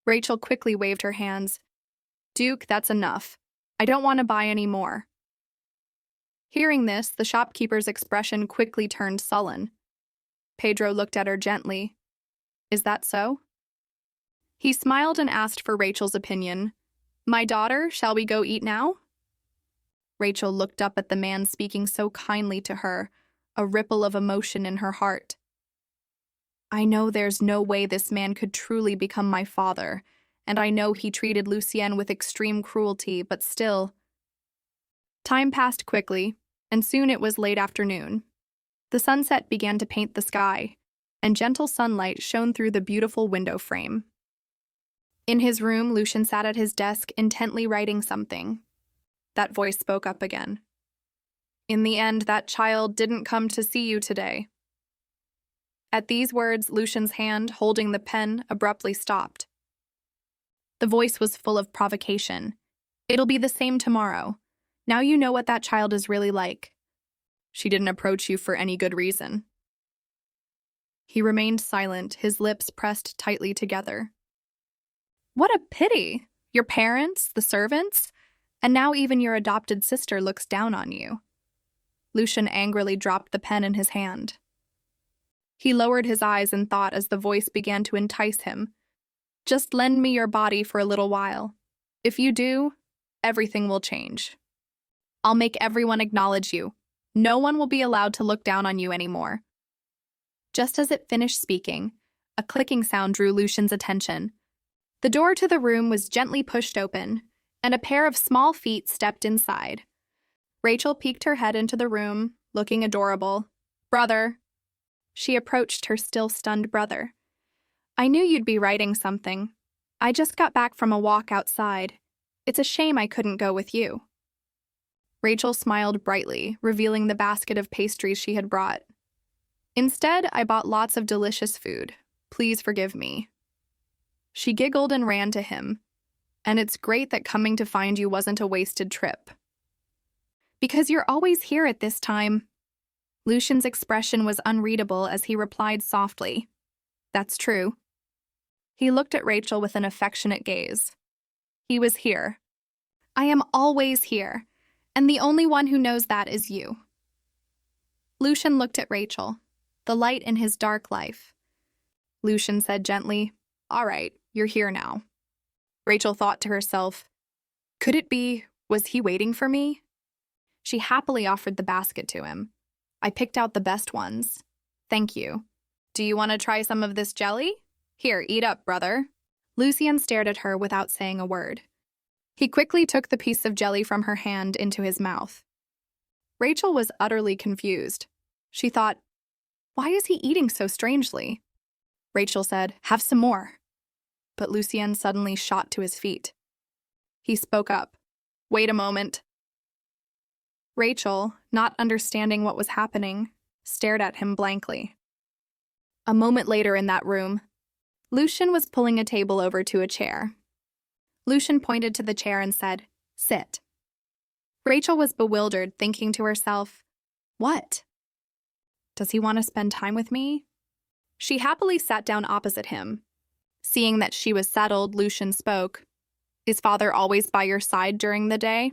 Rachel quickly waved her hands. "Duke, that's enough. I don't want to buy any more." Hearing this, the shopkeeper's expression quickly turned sullen. Pedro looked at her gently. "Is that so?" He smiled and asked for Rachel's opinion. "My daughter, shall we go eat now?" Rachel looked up at the man speaking so kindly to her, a ripple of emotion in her heart. "I know there's no way this man could truly become my father, and I know he treated Lucian with extreme cruelty, but still." Time passed quickly, and soon it was late afternoon. The sunset began to paint the sky, and gentle sunlight shone through the beautiful window frame. In his room, Lucian sat at his desk, intently writing something. That voice spoke up again. "In the end, that child didn't come to see you today." At these words, Lucian's hand, holding the pen, abruptly stopped. The voice was full of provocation. "It'll be the same tomorrow. Now you know what that child is really like. She didn't approach you for any good reason." He remained silent, his lips pressed tightly together. "What a pity! Your parents, the servants, and now even your adopted sister looks down on you." Lucian angrily dropped the pen in his hand. He lowered his eyes in thought as the voice began to entice him. "Just lend me your body for a little while. If you do, everything will change." I'll make everyone acknowledge you. No one will be allowed to look down on you anymore." Just as it finished speaking, a clicking sound drew Lucian's attention. The door to the room was gently pushed open, and a pair of small feet stepped inside. Rachel peeked her head into the room, looking adorable. "Brother." She approached her still stunned brother. "I knew you'd be writing something. I just got back from a walk outside. It's a shame I couldn't go with you." Rachel smiled brightly, revealing the basket of pastries she had brought. "Instead, I bought lots of delicious food. Please forgive me." She giggled and ran to him. "And it's great that coming to find you wasn't a wasted trip." "Because you're always here at this time." Lucian's expression was unreadable as he replied softly, "That's true." He looked at Rachel with an affectionate gaze. "He was here. I am always here, and the only one who knows that is you." Lucian looked at Rachel, the light in his dark life. Lucian said gently, "All right, you're here now." Rachel thought to herself, "Could it be, was he waiting for me?" She happily offered the basket to him. "I picked out the best ones. Thank you. Do you want to try some of this jelly? Here, eat up, brother." Lucian stared at her without saying a word. He quickly took the piece of jelly from her hand into his mouth. Rachel was utterly confused. She thought, "Why is he eating so strangely?" Rachel said, "Have some more." But Lucian suddenly shot to his feet. He spoke up. "Wait a moment." Rachel, not understanding what was happening, stared at him blankly. A moment later in that room, Lucian was pulling a table over to a chair. Lucian pointed to the chair and said, "Sit." Rachel was bewildered, thinking to herself, "What? Does he want to spend time with me?" She happily sat down opposite him. Seeing that she was settled, Lucian spoke. "Is father always by your side during the day?"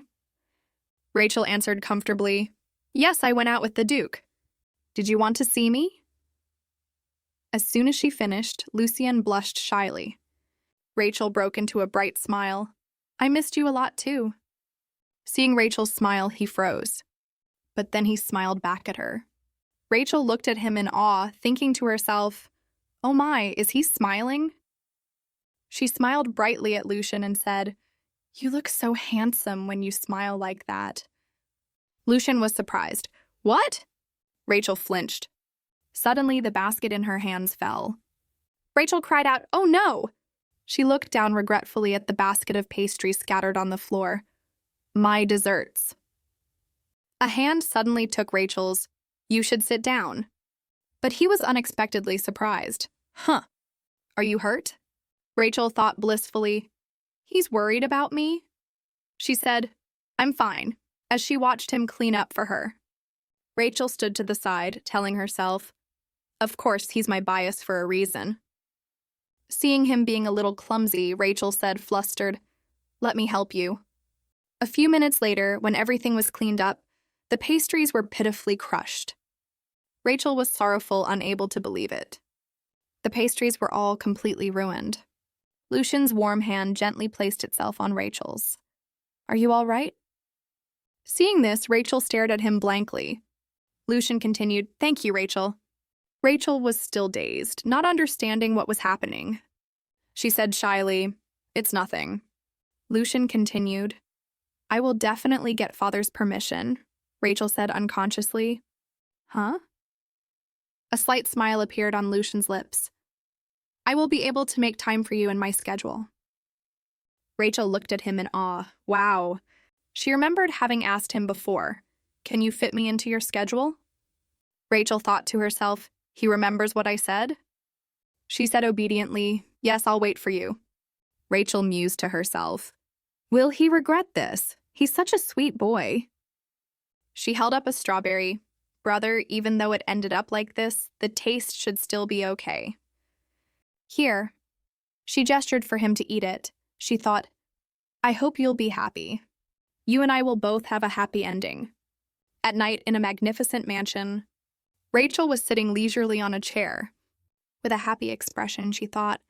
Rachel answered comfortably, "Yes, I went out with the Duke. Did you want to see me?" As soon as she finished, Lucian blushed shyly. Rachel broke into a bright smile. "I missed you a lot too." Seeing Rachel's smile, he froze. But then he smiled back at her. Rachel looked at him in awe, thinking to herself, "Oh my, is he smiling?" She smiled brightly at Lucian and said, "You look so handsome when you smile like that." Lucian was surprised. "What?" Rachel flinched. Suddenly, the basket in her hands fell. Rachel cried out, "Oh no!" She looked down regretfully at the basket of pastries scattered on the floor. "My desserts." A hand suddenly took Rachel's. "You should sit down." But he was unexpectedly surprised. "Huh. Are you hurt?" Rachel thought blissfully. "He's worried about me?" She said, "I'm fine," as she watched him clean up for her. Rachel stood to the side, telling herself, "Of course, he's my bias for a reason." Seeing him being a little clumsy, Rachel said, flustered, "Let me help you." A few minutes later, when everything was cleaned up, the pastries were pitifully crushed. Rachel was sorrowful, unable to believe it. The pastries were all completely ruined. Lucian's warm hand gently placed itself on Rachel's. "Are you all right?" Seeing this, Rachel stared at him blankly. Lucian continued, "Thank you, Rachel." Rachel was still dazed, not understanding what was happening. She said shyly, "It's nothing." Lucian continued, "I will definitely get father's permission," Rachel said unconsciously. "Huh?" A slight smile appeared on Lucian's lips. "I will be able to make time for you in my schedule." Rachel looked at him in awe. Wow. She remembered having asked him before, "Can you fit me into your schedule?" Rachel thought to herself, "He remembers what I said?" She said obediently, "Yes, I'll wait for you." Rachel mused to herself, "Will he regret this? He's such a sweet boy." She held up a strawberry. "Brother, even though it ended up like this, the taste should still be okay. Here." She gestured for him to eat it. She thought, "I hope you'll be happy. You and I will both have a happy ending." At night, in a magnificent mansion, Rachel was sitting leisurely on a chair. With a happy expression, she thought,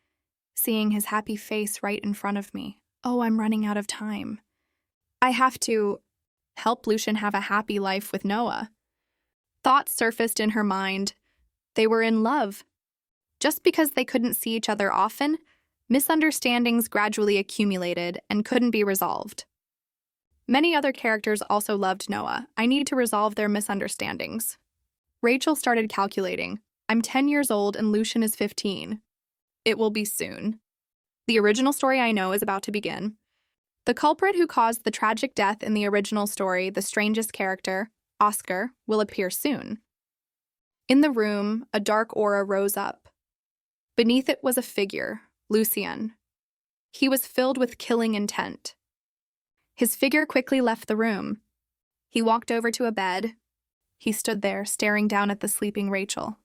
seeing his happy face right in front of me, "Oh, I'm running out of time. I have to..." help Lucian have a happy life with Noah. Thoughts surfaced in her mind. They were in love. Just because they couldn't see each other often, misunderstandings gradually accumulated and couldn't be resolved. Many other characters also loved Noah. I need to resolve their misunderstandings. Rachel started calculating. I'm 10 years old and Lucian is 15. It will be soon. The original story I know is about to begin. The culprit who caused the tragic death in the original story, the strangest character, Oscar, will appear soon. In the room, a dark aura rose up. Beneath it was a figure, Lucian. He was filled with killing intent. His figure quickly left the room. He walked over to a bed. He stood there, staring down at the sleeping Rachel.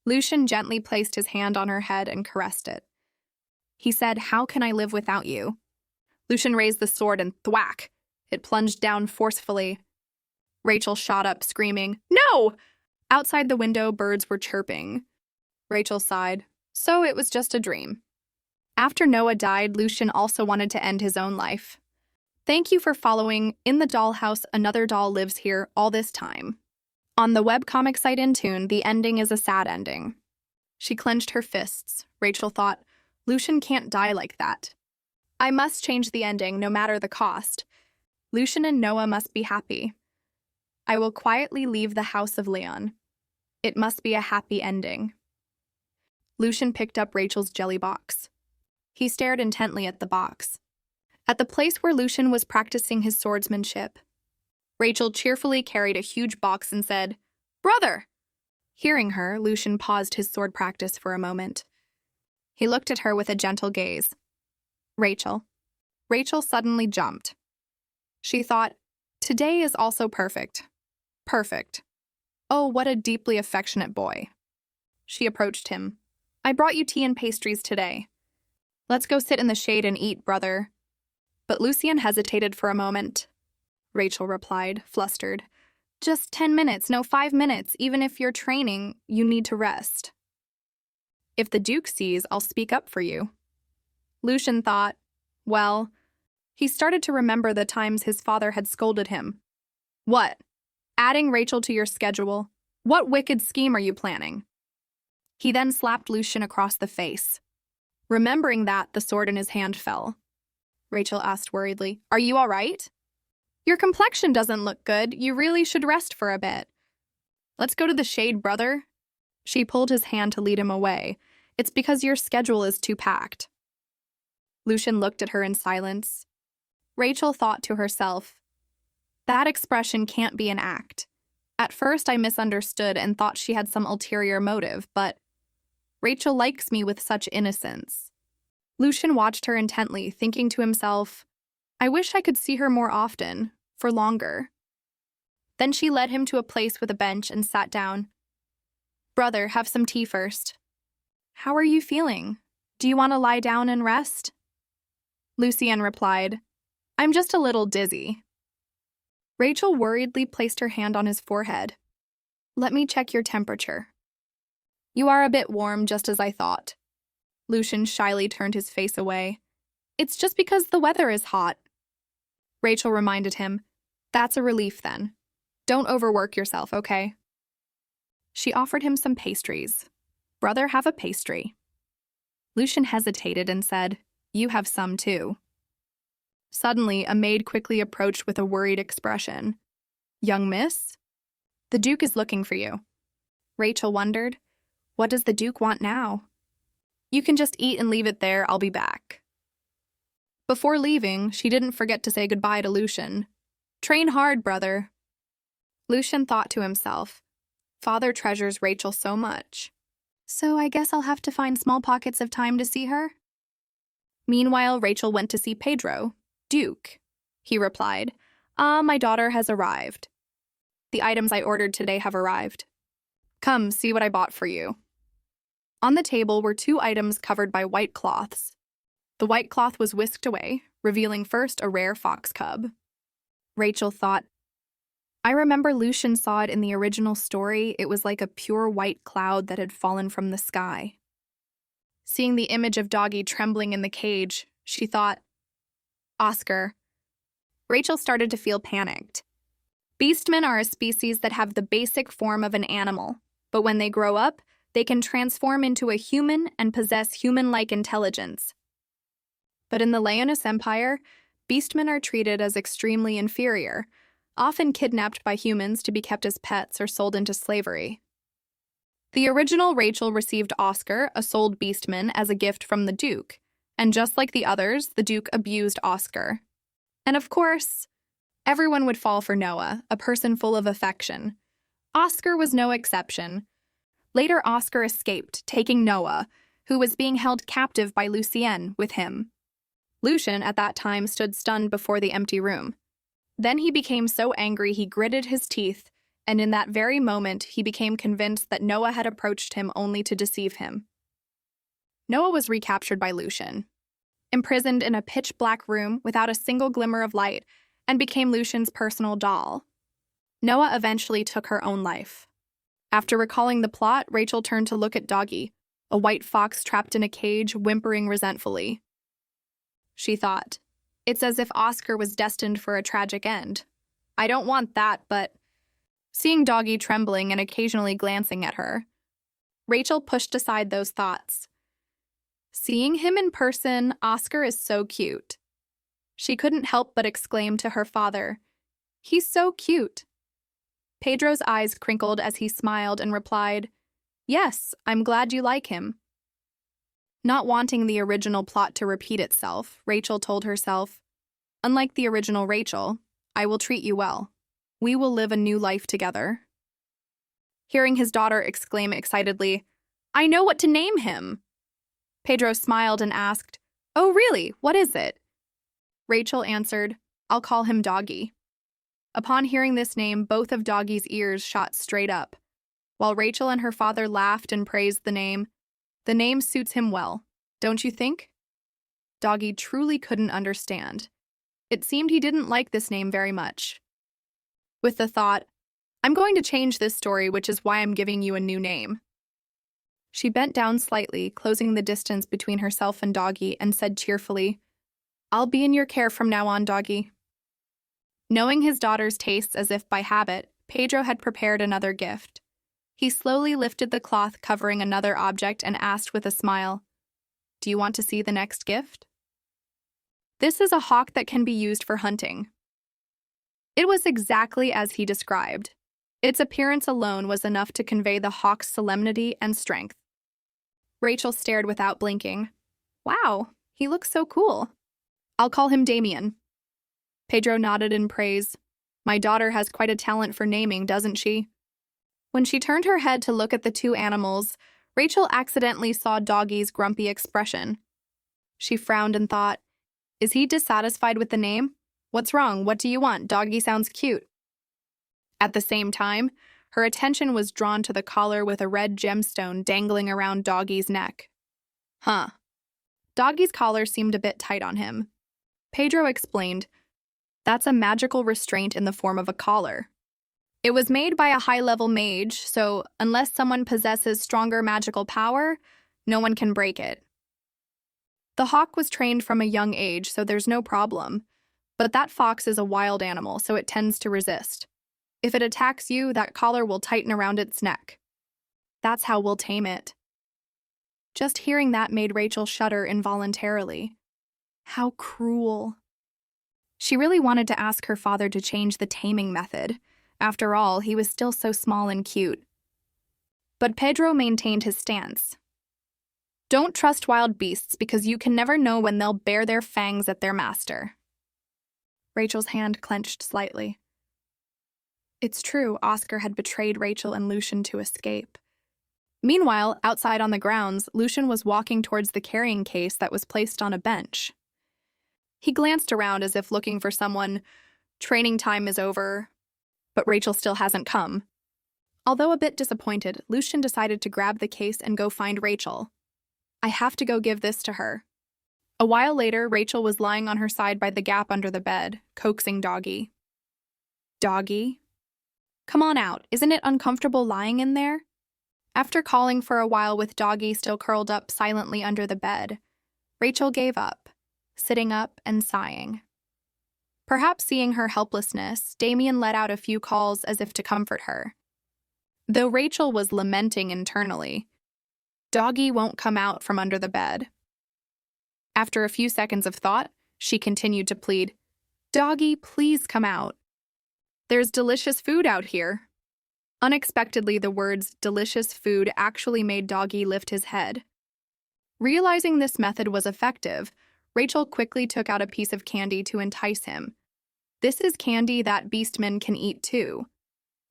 Lucian gently placed his hand on her head and caressed it. He said, "How can I live without you?" Lucian raised the sword and thwack! It plunged down forcefully. Rachel shot up, screaming, "No!" Outside the window, birds were chirping. Rachel sighed. So it was just a dream. After Noah died, Lucian also wanted to end his own life. Thank you for following In the Dollhouse, Another Doll Lives Here all this time. On the webcomic site Webtoon, the ending is a sad ending. She clenched her fists. Rachel thought, Lucian can't die like that. I must change the ending, no matter the cost. Lucian and Noah must be happy. I will quietly leave the house of Leon. It must be a happy ending. Lucian picked up Rachel's jelly box. He stared intently at the box. At the place where Lucian was practicing his swordsmanship, Rachel cheerfully carried a huge box and said, "Brother!" Hearing her, Lucian paused his sword practice for a moment. He looked at her with a gentle gaze. Rachel. Rachel suddenly jumped. She thought, today is also perfect. Perfect. Oh, what a deeply affectionate boy. She approached him. I brought you tea and pastries today. Let's go sit in the shade and eat, brother. But Lucian hesitated for a moment. Rachel replied, flustered. Just 10 minutes, no 5 minutes. Even if you're training, you need to rest. If the Duke sees, I'll speak up for you. Lucian thought, well, he started to remember the times his father had scolded him. What? Adding Rachel to your schedule? What wicked scheme are you planning? He then slapped Lucian across the face. Remembering that, the sword in his hand fell. Rachel asked worriedly, Are you all right? Your complexion doesn't look good. You really should rest for a bit. Let's go to the shade, brother. She pulled his hand to lead him away. It's because your schedule is too packed. Lucian looked at her in silence. Rachel thought to herself, that expression can't be an act. At first I misunderstood and thought she had some ulterior motive, but Rachel likes me with such innocence. Lucian watched her intently, thinking to himself, I wish I could see her more often, for longer. Then she led him to a place with a bench and sat down. Brother, have some tea first. How are you feeling? Do you want to lie down and rest? Lucian replied, I'm just a little dizzy. Rachel worriedly placed her hand on his forehead. Let me check your temperature. You are a bit warm, just as I thought. Lucian shyly turned his face away. It's just because the weather is hot. Rachel reminded him, That's a relief then. Don't overwork yourself, okay? She offered him some pastries. Brother, have a pastry. Lucian hesitated and said, You have some too. Suddenly, a maid quickly approached with a worried expression. Young miss? The Duke is looking for you. Rachel wondered, What does the Duke want now? You can just eat and leave it there, I'll be back. Before leaving, she didn't forget to say goodbye to Lucian. Train hard, brother. Lucian thought to himself, Father treasures Rachel so much. So I guess I'll have to find small pockets of time to see her? Meanwhile, Rachel went to see Pedro. Duke, he replied. My daughter has arrived. The items I ordered today have arrived. Come, see what I bought for you. On the table were 2 items covered by white cloths. The white cloth was whisked away, revealing first a rare fox cub. Rachel thought, I remember Lucian saw it in the original story. It was like a pure white cloud that had fallen from the sky. Seeing the image of Doggy trembling in the cage, she thought, Oscar. Rachel started to feel panicked. Beastmen are a species that have the basic form of an animal, but when they grow up, they can transform into a human and possess human-like intelligence. But in the Leonis Empire, beastmen are treated as extremely inferior, often kidnapped by humans to be kept as pets or sold into slavery. The original Rachel received Oscar, a sold beastman, as a gift from the Duke, and just like the others, the Duke abused Oscar. And of course, everyone would fall for Noah, a person full of affection. Oscar was no exception. Later, Oscar escaped, taking Noah, who was being held captive by Lucian, with him. Lucian, at that time, stood stunned before the empty room. Then he became so angry he gritted his teeth, and in that very moment he became convinced that Noah had approached him only to deceive him. Noah was recaptured by Lucian, imprisoned in a pitch-black room without a single glimmer of light, and became Lucian's personal doll. Noah eventually took her own life. After recalling the plot, Rachel turned to look at Doggy, a white fox trapped in a cage, whimpering resentfully. She thought, "It's as if Oscar was destined for a tragic end. I don't want that, but..." Seeing Doggy trembling and occasionally glancing at her, Rachel pushed aside those thoughts. Seeing him in person, Oscar is so cute. She couldn't help but exclaim to her father, "He's so cute." Pedro's eyes crinkled as he smiled and replied, "Yes, I'm glad you like him." Not wanting the original plot to repeat itself, Rachel told herself, "Unlike the original Rachel, I will treat you well. We will live a new life together." Hearing his daughter exclaim excitedly, "I know what to name him!" Pedro smiled and asked, "Oh, really? What is it?" Rachel answered, "I'll call him Doggy." Upon hearing this name, both of Doggy's ears shot straight up. While Rachel and her father laughed and praised the name suits him well, don't you think? Doggy truly couldn't understand. It seemed he didn't like this name very much. With the thought, "I'm going to change this story, which is why I'm giving you a new name." She bent down slightly, closing the distance between herself and Doggy, and said cheerfully, "I'll be in your care from now on, Doggy." Knowing his daughter's tastes as if by habit, Pedro had prepared another gift. He slowly lifted the cloth covering another object and asked with a smile, "Do you want to see the next gift?" This is a hawk that can be used for hunting. It was exactly as he described. Its appearance alone was enough to convey the hawk's solemnity and strength. Rachel stared without blinking. "Wow, he looks so cool. I'll call him Damien." Pedro nodded in praise. "My daughter has quite a talent for naming, doesn't she?" When she turned her head to look at the two animals, Rachel accidentally saw Doggy's grumpy expression. She frowned and thought, "Is he dissatisfied with the name? What's wrong? What do you want? Doggy sounds cute." At the same time, her attention was drawn to the collar with a red gemstone dangling around Doggy's neck. Doggy's collar seemed a bit tight on him. Pedro explained, "That's a magical restraint in the form of a collar. It was made by a high-level mage, so unless someone possesses stronger magical power, no one can break it. The hawk was trained from a young age, so there's no problem. But that fox is a wild animal, so it tends to resist. If it attacks you, that collar will tighten around its neck. That's how we'll tame it." Just hearing that made Rachel shudder involuntarily. How cruel. She really wanted to ask her father to change the taming method. After all, he was still so small and cute. But Pedro maintained his stance. "Don't trust wild beasts because you can never know when they'll bare their fangs at their master." Rachel's hand clenched slightly. It's true, Oscar had betrayed Rachel and Lucian to escape. Meanwhile, outside on the grounds, Lucian was walking towards the carrying case that was placed on a bench. He glanced around as if looking for someone. Training time is over, but Rachel still hasn't come. Although a bit disappointed, Lucian decided to grab the case and go find Rachel. "I have to go give this to her." A while later, Rachel was lying on her side by the gap under the bed, coaxing Doggy. "Doggy? Come on out, isn't it uncomfortable lying in there?" After calling for a while with Doggy still curled up silently under the bed, Rachel gave up, sitting up and sighing. Perhaps seeing her helplessness, Damien let out a few calls as if to comfort her. Though Rachel was lamenting internally, "Doggy won't come out from under the bed." After a few seconds of thought, she continued to plead, "Doggy, please come out. There's delicious food out here." Unexpectedly, the words "delicious food" actually made Doggy lift his head. Realizing this method was effective, Rachel quickly took out a piece of candy to entice him. This is candy that beastmen can eat too.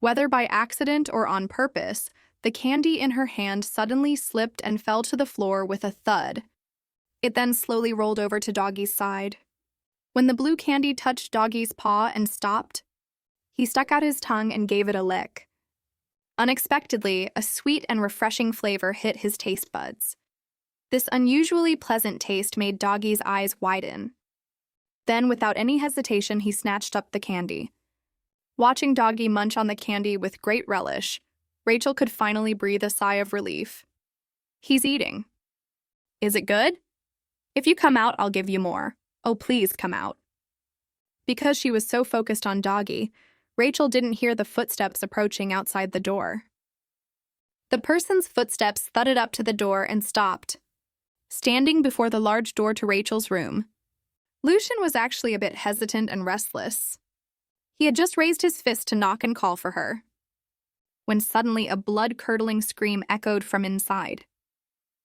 Whether by accident or on purpose, the candy in her hand suddenly slipped and fell to the floor with a thud. It then slowly rolled over to Doggy's side. When the blue candy touched Doggy's paw and stopped, he stuck out his tongue and gave it a lick. Unexpectedly, a sweet and refreshing flavor hit his taste buds. This unusually pleasant taste made Doggy's eyes widen. Then, without any hesitation, he snatched up the candy. Watching Doggy munch on the candy with great relish, Rachel could finally breathe a sigh of relief. "He's eating. Is it good? If you come out, I'll give you more. Oh, please come out." Because she was so focused on Doggy, Rachel didn't hear the footsteps approaching outside the door. The person's footsteps thudded up to the door and stopped, standing before the large door to Rachel's room. Lucian was actually a bit hesitant and restless. He had just raised his fist to knock and call for her, when suddenly a blood-curdling scream echoed from inside.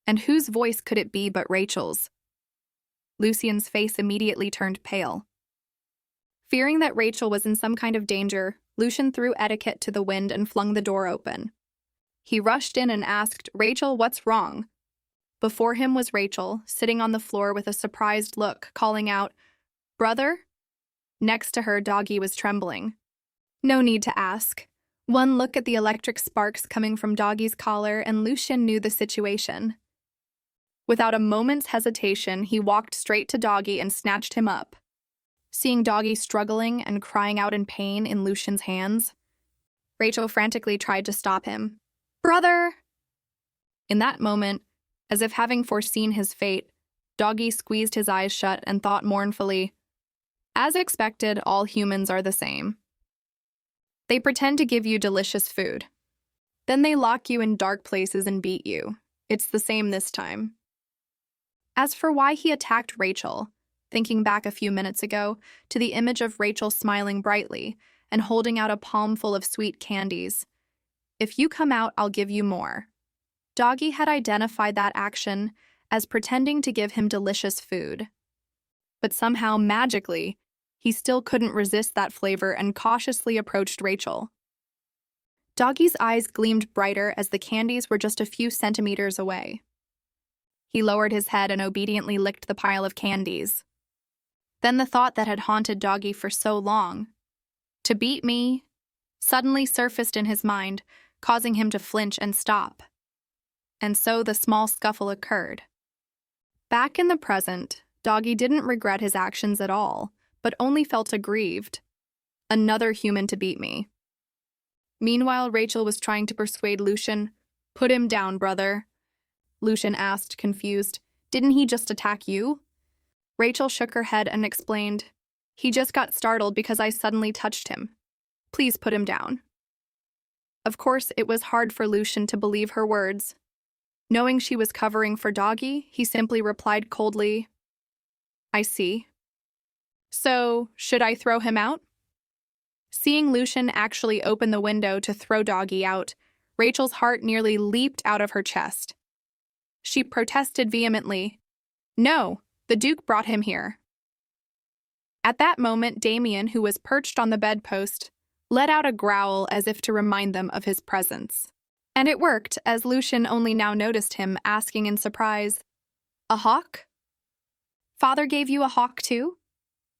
And whose voice could it be but Rachel's? Lucian's face immediately turned pale. Fearing that Rachel was in some kind of danger, Lucian threw etiquette to the wind and flung the door open. He rushed in and asked, "Rachel, what's wrong?" Before him was Rachel, sitting on the floor with a surprised look, calling out, "Brother?" Next to her, Doggy was trembling. No need to ask. One look at the electric sparks coming from Doggy's collar, and Lucian knew the situation. Without a moment's hesitation, he walked straight to Doggy and snatched him up. Seeing Doggy struggling and crying out in pain in Lucian's hands, Rachel frantically tried to stop him. "Brother!" In that moment, as if having foreseen his fate, Doggy squeezed his eyes shut and thought mournfully, "As expected, all humans are the same. They pretend to give you delicious food. Then they lock you in dark places and beat you. It's the same this time." As for why he attacked Rachel, thinking back a few minutes ago to the image of Rachel smiling brightly and holding out a palm full of sweet candies, "If you come out, I'll give you more." Doggy had identified that action as pretending to give him delicious food. But somehow, magically, he still couldn't resist that flavor and cautiously approached Rachel. Doggy's eyes gleamed brighter as the candies were just a few centimeters away. He lowered his head and obediently licked the pile of candies. Then the thought that had haunted Doggy for so long, "To beat me," suddenly surfaced in his mind, causing him to flinch and stop. And so the small scuffle occurred. Back in the present, Doggy didn't regret his actions at all, but only felt aggrieved. Another human to beat me. Meanwhile, Rachel was trying to persuade Lucian. "Put him down, brother." Lucian asked, confused. "Didn't he just attack you?" Rachel shook her head and explained, "He just got startled because I suddenly touched him. Please put him down." Of course, it was hard for Lucian to believe her words. Knowing she was covering for Doggy, he simply replied coldly, "I see. So, should I throw him out?" Seeing Lucian actually open the window to throw Doggy out, Rachel's heart nearly leaped out of her chest. She protested vehemently, "No, the Duke brought him here." At that moment, Damien, who was perched on the bedpost, let out a growl as if to remind them of his presence. And it worked, as Lucian only now noticed him, asking in surprise, "A hawk? Father gave you a hawk too?"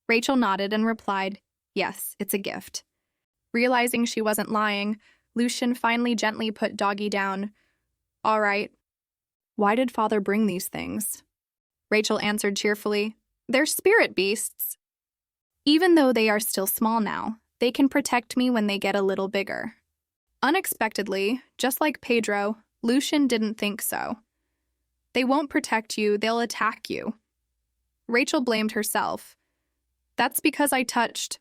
Rachel nodded and replied, "Yes, it's a gift." Realizing she wasn't lying, Lucian finally gently put Doggy down. "All right. Why did Father bring these things?" Rachel answered cheerfully, "They're spirit beasts. Even though they are still small now, they can protect me when they get a little bigger." Unexpectedly, just like Pedro, Lucian didn't think so. "They won't protect you, they'll attack you." Rachel blamed herself. That's because I touched.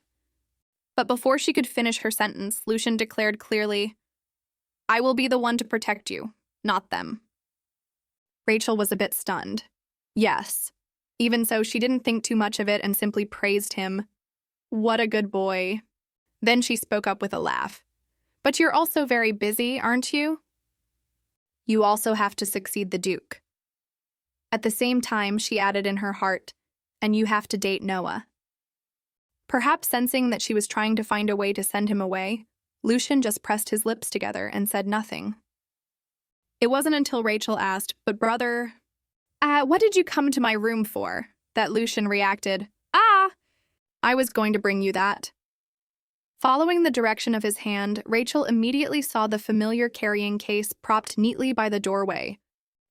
But before she could finish her sentence, Lucian declared clearly, I will be the one to protect you, not them. Rachel was a bit stunned. Yes. Even so, she didn't think too much of it and simply praised him. What a good boy. Then she spoke up with a laugh. But you're also very busy, aren't you? You also have to succeed the Duke. At the same time, she added in her heart, and you have to date Noah. Perhaps sensing that she was trying to find a way to send him away, Lucian just pressed his lips together and said nothing. It wasn't until Rachel asked, but brother, what did you come to my room for? That Lucian reacted, I was going to bring you that. Following the direction of his hand, Rachel immediately saw the familiar carrying case propped neatly by the doorway.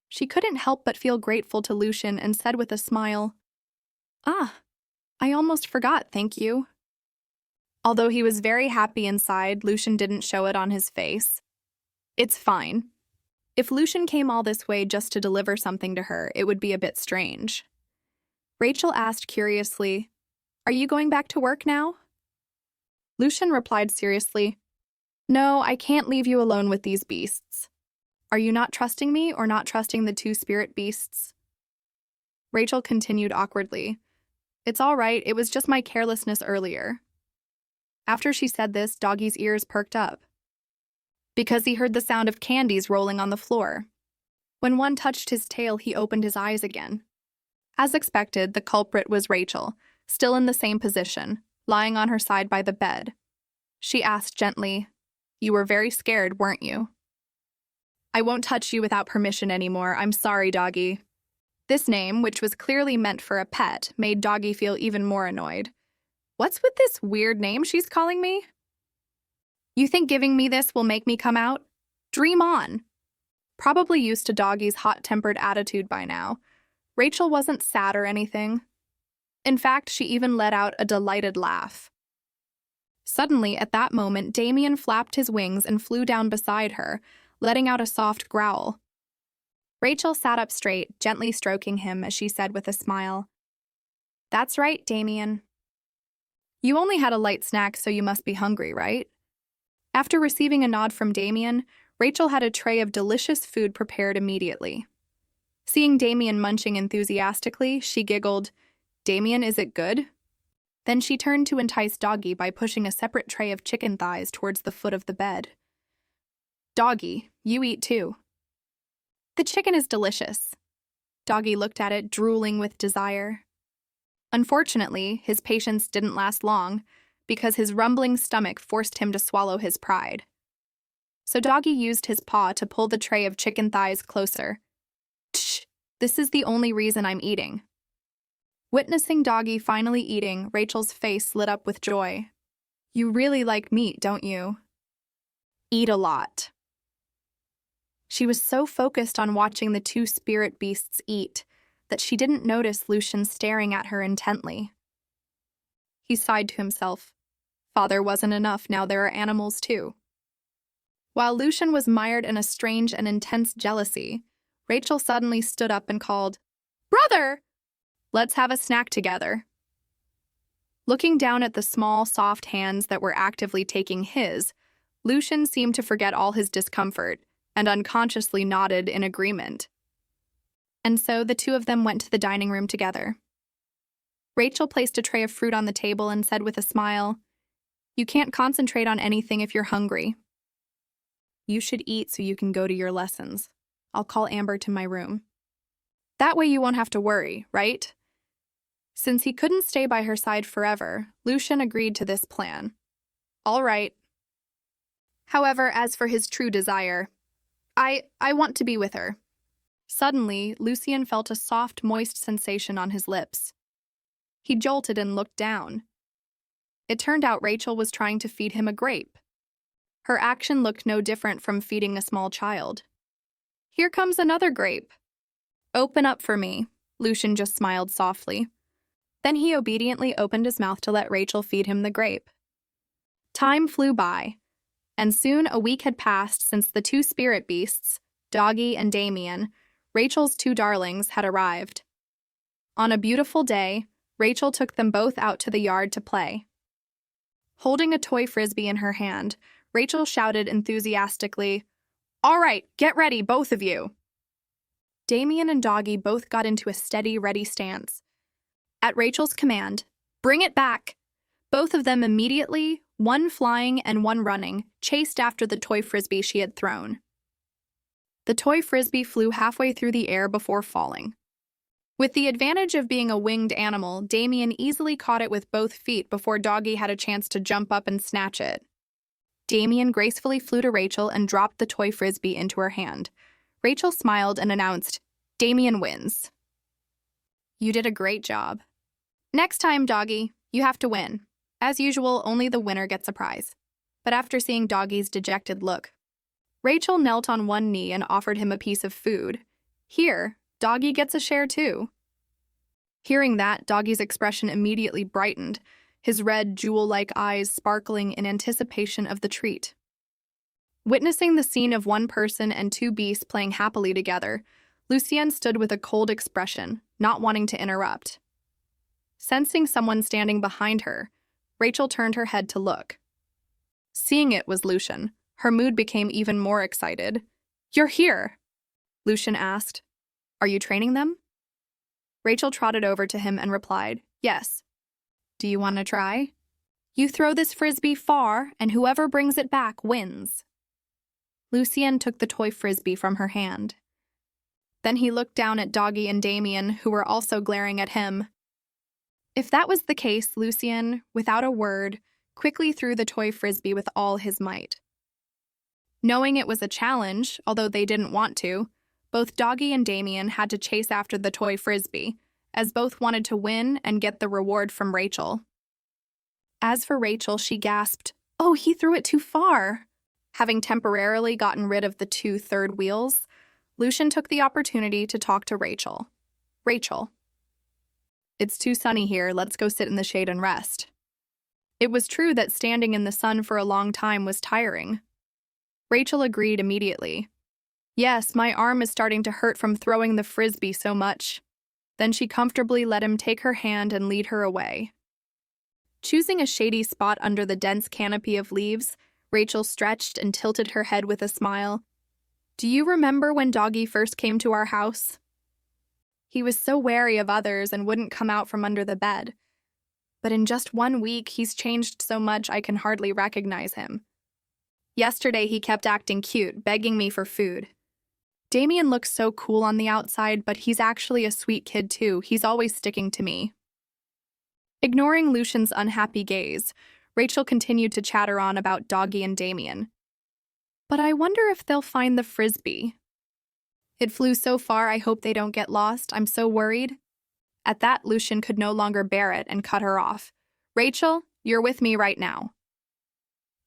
She couldn't help but feel grateful to Lucian and said with a smile, I almost forgot, thank you. Although he was very happy inside, Lucian didn't show it on his face. It's fine. If Lucian came all this way just to deliver something to her, it would be a bit strange. Rachel asked curiously, Are you going back to work now? Lucian replied seriously, No, I can't leave you alone with these beasts. Are you not trusting me or not trusting the two spirit beasts? Rachel continued awkwardly, It's all right, it was just my carelessness earlier. After she said this, Doggy's ears perked up, because he heard the sound of candies rolling on the floor. When one touched his tail, he opened his eyes again. As expected, the culprit was Rachel, still in the same position, lying on her side by the bed. She asked gently, You were very scared, weren't you? I won't touch you without permission anymore. I'm sorry, Doggy. This name, which was clearly meant for a pet, made Doggy feel even more annoyed. What's with this weird name she's calling me? You think giving me this will make me come out? Dream on. Probably used to Doggy's hot-tempered attitude by now, Rachel wasn't sad or anything. In fact, she even let out a delighted laugh. Suddenly, at that moment, Damien flapped his wings and flew down beside her, letting out a soft growl. Rachel sat up straight, gently stroking him as she said with a smile, That's right, Damien. You only had a light snack, so you must be hungry, right? After receiving a nod from Damien, Rachel had a tray of delicious food prepared immediately. Seeing Damien munching enthusiastically, she giggled, Damien, is it good? Then she turned to entice Doggy by pushing a separate tray of chicken thighs towards the foot of the bed. Doggy, you eat too. The chicken is delicious. Doggy looked at it, drooling with desire. Unfortunately, his patience didn't last long, because his rumbling stomach forced him to swallow his pride. So Doggy used his paw to pull the tray of chicken thighs closer. Tsh, this is the only reason I'm eating. Witnessing Doggy finally eating, Rachel's face lit up with joy. You really like meat, don't you? Eat a lot. She was so focused on watching the two spirit beasts eat that she didn't notice Lucian staring at her intently. He sighed to himself. Father wasn't enough, now there are animals too. While Lucian was mired in a strange and intense jealousy, Rachel suddenly stood up and called, Brother! Let's have a snack together. Looking down at the small, soft hands that were actively taking his, Lucian seemed to forget all his discomfort and unconsciously nodded in agreement. And so the two of them went to the dining room together. Rachel placed a tray of fruit on the table and said with a smile, You can't concentrate on anything if you're hungry. You should eat so you can go to your lessons. I'll call Amber to my room. That way you won't have to worry, right? Since he couldn't stay by her side forever, Lucian agreed to this plan. All right. However, as for his true desire, I want to be with her. Suddenly, Lucian felt a soft, moist sensation on his lips. He jolted and looked down. It turned out Rachel was trying to feed him a grape. Her action looked no different from feeding a small child. Here comes another grape. Open up for me, Lucian just smiled softly. Then he obediently opened his mouth to let Rachel feed him the grape. Time flew by, and soon a week had passed since the two spirit beasts, Doggy and Damien, Rachel's two darlings, had arrived. On a beautiful day, Rachel took them both out to the yard to play. Holding a toy frisbee in her hand, Rachel shouted enthusiastically, "All right, get ready, both of you." Damien and Doggy both got into a steady, ready stance. At Rachel's command, "Bring it back!" Both of them immediately, one flying and one running, chased after the toy frisbee she had thrown. The toy frisbee flew halfway through the air before falling. With the advantage of being a winged animal, Damien easily caught it with both feet before Doggy had a chance to jump up and snatch it. Damien gracefully flew to Rachel and dropped the toy frisbee into her hand. Rachel smiled and announced, "Damien wins." "You did a great job. Next time, Doggy, you have to win. As usual, only the winner gets a prize." But after seeing Doggy's dejected look, Rachel knelt on one knee and offered him a piece of food. "Here, Doggy gets a share too." Hearing that, Doggy's expression immediately brightened, his red, jewel-like eyes sparkling in anticipation of the treat. Witnessing the scene of one person and two beasts playing happily together, Lucian stood with a cold expression, not wanting to interrupt. Sensing someone standing behind her, Rachel turned her head to look. Seeing it was Lucian, her mood became even more excited. "You're here?" Lucian asked. "Are you training them?" Rachel trotted over to him and replied, "Yes." "Do you want to try?" "You throw this frisbee far, and whoever brings it back wins." Lucian took the toy frisbee from her hand. Then he looked down at Doggy and Damien, who were also glaring at him. If that was the case, Lucian, without a word, quickly threw the toy frisbee with all his might. Knowing it was a challenge, although they didn't want to, both Doggy and Damien had to chase after the toy frisbee, as both wanted to win and get the reward from Rachel. As for Rachel, she gasped, "Oh, he threw it too far." Having temporarily gotten rid of the two third wheels, Lucian took the opportunity to talk to Rachel. "Rachel, it's too sunny here, let's go sit in the shade and rest." It was true that standing in the sun for a long time was tiring. Rachel agreed immediately. "Yes, my arm is starting to hurt from throwing the frisbee so much." Then she comfortably let him take her hand and lead her away. Choosing a shady spot under the dense canopy of leaves, Rachel stretched and tilted her head with a smile. "Do you remember when Doggy first came to our house? He was so wary of others and wouldn't come out from under the bed. But in just 1 week, he's changed so much I can hardly recognize him. Yesterday, he kept acting cute, begging me for food. Damien looks so cool on the outside, but he's actually a sweet kid too. He's always sticking to me." Ignoring Lucian's unhappy gaze, Rachel continued to chatter on about Doggy and Damien. "But I wonder if they'll find the frisbee. It flew so far, I hope they don't get lost. I'm so worried." At that, Lucian could no longer bear it and cut her off. "Rachel, you're with me right now."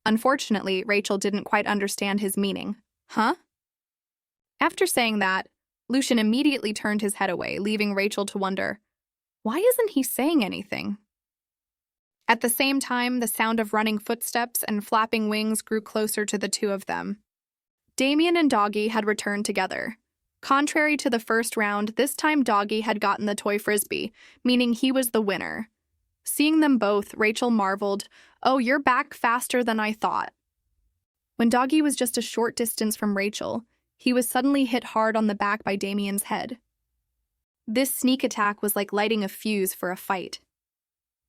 Unfortunately, Rachel didn't quite understand his meaning. "Huh?" After saying that, Lucian immediately turned his head away, leaving Rachel to wonder, why isn't he saying anything? At the same time, the sound of running footsteps and flapping wings grew closer to the two of them. Damien and Doggy had returned together. Contrary to the first round, this time Doggy had gotten the toy frisbee, meaning he was the winner. Seeing them both, Rachel marveled, "Oh, you're back faster than I thought." When Doggy was just a short distance from Rachel, he was suddenly hit hard on the back by Damien's head. This sneak attack was like lighting a fuse for a fight.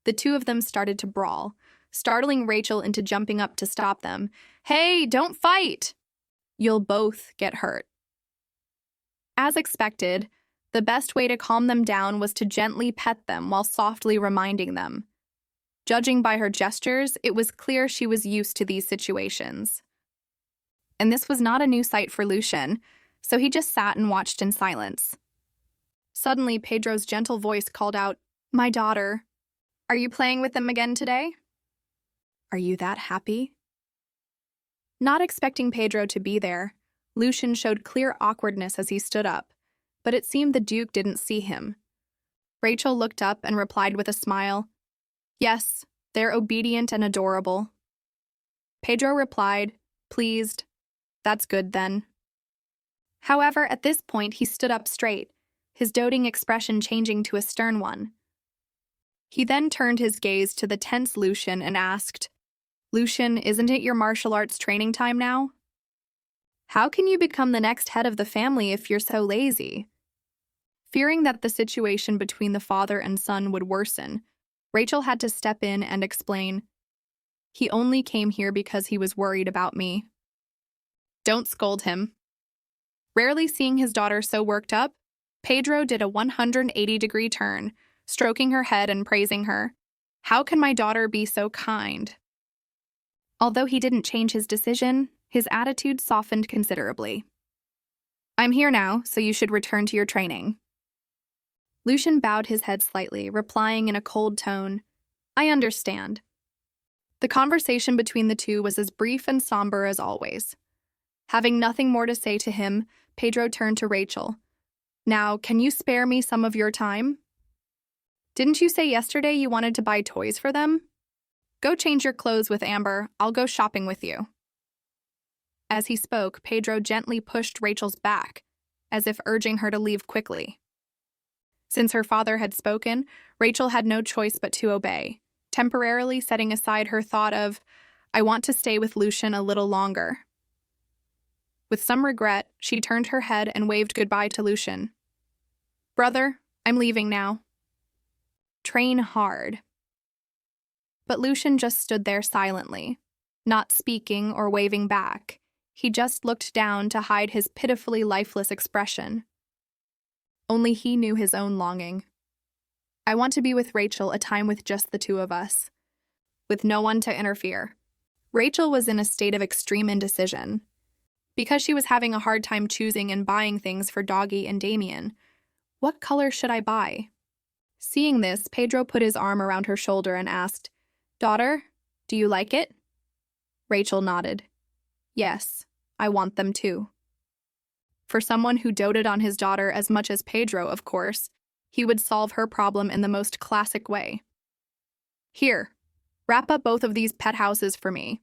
The two of them started to brawl, startling Rachel into jumping up to stop them. "Hey, don't fight! You'll both get hurt." As expected, the best way to calm them down was to gently pet them while softly reminding them. Judging by her gestures, it was clear she was used to these situations. And this was not a new sight for Lucian, so he just sat and watched in silence. Suddenly, Pedro's gentle voice called out, "My daughter, are you playing with them again today? Are you that happy?" Not expecting Pedro to be there, Lucian showed clear awkwardness as he stood up, but it seemed the Duke didn't see him. Rachel looked up and replied with a smile, "Yes, they're obedient and adorable." Pedro replied, pleased, "That's good then." However, at this point he stood up straight, his doting expression changing to a stern one. He then turned his gaze to the tense Lucian and asked, "Lucian, isn't it your martial arts training time now? How can you become the next head of the family if you're so lazy?" Fearing that the situation between the father and son would worsen, Rachel had to step in and explain, "He only came here because he was worried about me." Don't scold him. Rarely seeing his daughter so worked up, Pedro did a 180-degree turn, stroking her head and praising her. "How can my daughter be so kind?" Although he didn't change his decision, his attitude softened considerably. "I'm here now, so you should return to your training." Lucian bowed his head slightly, replying in a cold tone, "I understand." The conversation between the two was as brief and somber as always. Having nothing more to say to him, Pedro turned to Rachel. "Now, can you spare me some of your time? Didn't you say yesterday you wanted to buy toys for them? Go change your clothes with Amber. I'll go shopping with you." As he spoke, Pedro gently pushed Rachel's back, as if urging her to leave quickly. Since her father had spoken, Rachel had no choice but to obey, temporarily setting aside her thought of, "I want to stay with Lucian a little longer." With some regret, she turned her head and waved goodbye to Lucian. "Brother, I'm leaving now. Train hard." But Lucian just stood there silently, not speaking or waving back. He just looked down to hide his pitifully lifeless expression. Only he knew his own longing. "I want to be with Rachel, a time with just the two of us, with no one to interfere." Rachel was in a state of extreme indecision. Because she was having a hard time choosing and buying things for Doggy and Damien. What color should I buy? Seeing this, Pedro put his arm around her shoulder and asked, "Daughter, do you like it?" Rachel nodded. "Yes, I want them too." For someone who doted on his daughter as much as Pedro, of course, he would solve her problem in the most classic way. "Here, wrap up both of these pet houses for me."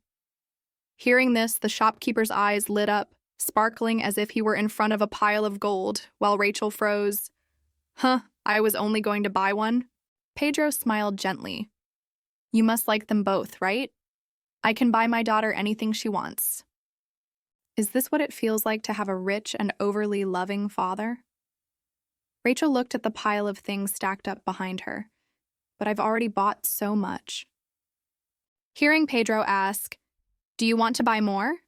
Hearing this, the shopkeeper's eyes lit up, sparkling as if he were in front of a pile of gold, while Rachel froze. "Huh, I was only going to buy one?" Pedro smiled gently. "You must like them both, right? I can buy my daughter anything she wants." Is this what it feels like to have a rich and overly loving father? Rachel looked at the pile of things stacked up behind her. "But I've already bought so much." Hearing Pedro ask, "Do you want to buy more?"